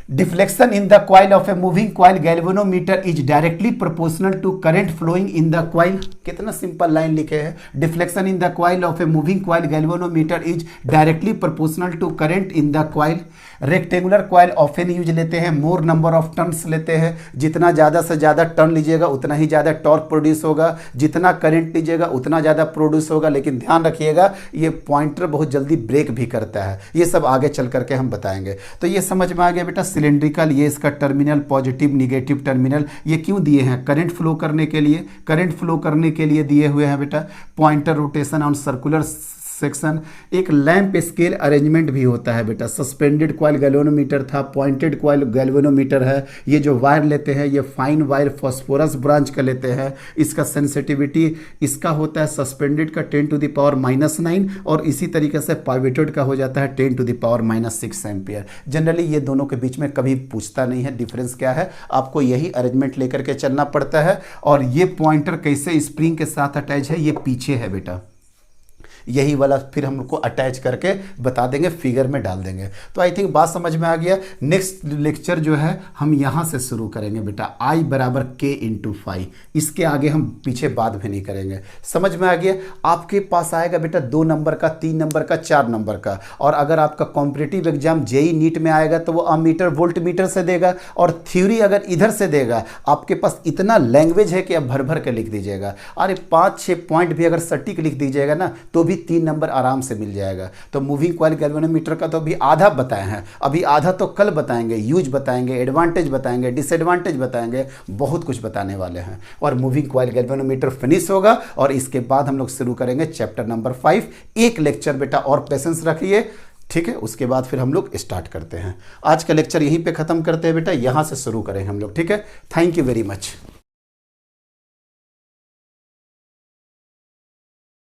[SPEAKER 1] Deflection in the coil of a moving coil galvanometer is directly proportional to current flowing in the coil। कितना simple line लिखे हैं, Deflection in the coil of a moving coil galvanometer is directly proportional to current in the coil। Rectangular coil often use लेते हैं, मोर number of turns लेते हैं, जितना ज़्यादा से ज़्यादा टर्न लीजिएगा उतना ही ज़्यादा टॉर्क प्रोड्यूस होगा, जितना करंट लीजिएगा उतना ज़्यादा प्रोड्यूस होगा। लेकिन ध्यान रखिएगा ये पॉइंटर बहुत जल्दी ब्रेक भी करता है, ये सब आगे चल करके हम बताएंगे। तो ये समझ में आ गया बेटा, सिलेंड्रिकल, ये इसका टर्मिनल पॉजिटिव निगेटिव टर्मिनल, ये क्यों दिए हैं, करंट फ्लो करने के लिए, करंट फ्लो करने के लिए दिए हुए हैं बेटा। Pointer rotation on circular section, एक लैंप स्केल अरेंजमेंट भी होता है बेटा। सस्पेंडेड कॉइल गैल्वेनोमीटर था, पॉइंटेड कॉइल गैल्वेनोमीटर है। ये जो वायर लेते हैं ये फाइन वायर फास्फोरस ब्रांच का लेते हैं। इसका सेंसिटिविटी इसका होता है सस्पेंडेड का 10 टू द पावर -9, और इसी तरीके से पाइवेटेड का हो जाता है 10 to the power -6 ampere. Generally ये दोनों के बीच में कभी पूछता नहीं है डिफरेंस क्या है, आपको यही अरेंजमेंट लेकर के चलना पड़ता है। और ये पॉइंटर कैसे स्प्रिंग के साथ अटैच है, ये पीछे है बेटा, यही वाला फिर हम लोग को अटैच करके बता देंगे, फिगर में डाल देंगे। तो आई थिंक बात समझ में आ गया। नेक्स्ट लेक्चर जो है हम यहाँ से शुरू करेंगे बेटा, आई बराबर के इंटू फाई, इसके आगे हम पीछे बात भी नहीं करेंगे। समझ में आ गया। आपके पास आएगा बेटा 2 नंबर का, 3 नंबर का, 4 नंबर का, और अगर आपका कॉम्पिटिटिव एग्जाम जेई नीट में आएगा तो वो अमीटर वोल्ट मीटर से देगा, और थ्योरी अगर इधर से देगा, आपके पास इतना लैंग्वेज है कि आप भर भर के लिख दीजिएगा। अरे 5-6 पॉइंट भी अगर सटीक लिख दीजिएगा ना तो भी 3 नंबर आराम से मिल जाएगा। तो मूविंग कॉइल गैल्वेनोमीटर का तो अभी आधा बताए हैं, अभी आधा तो कल बताएंगे, यूज बताएंगे, एडवांटेज बताएंगे, डिसएडवांटेज बताएंगे, बहुत कुछ बताने वाले हैं। और मूविंग कॉइल गैल्वेनोमीटर फिनिश होगा, और इसके बाद हम लोग शुरू करेंगे चैप्टर नंबर 5। एक लेक्चर बेटा और पेशेंस रखिए, ठीक है, उसके बाद फिर हम लोग स्टार्ट करते हैं। आज का लेक्चर यहीं पे खत्म करते हैं बेटा, यहाँ से शुरू करें हम लोग, ठीक है। Thank you very much.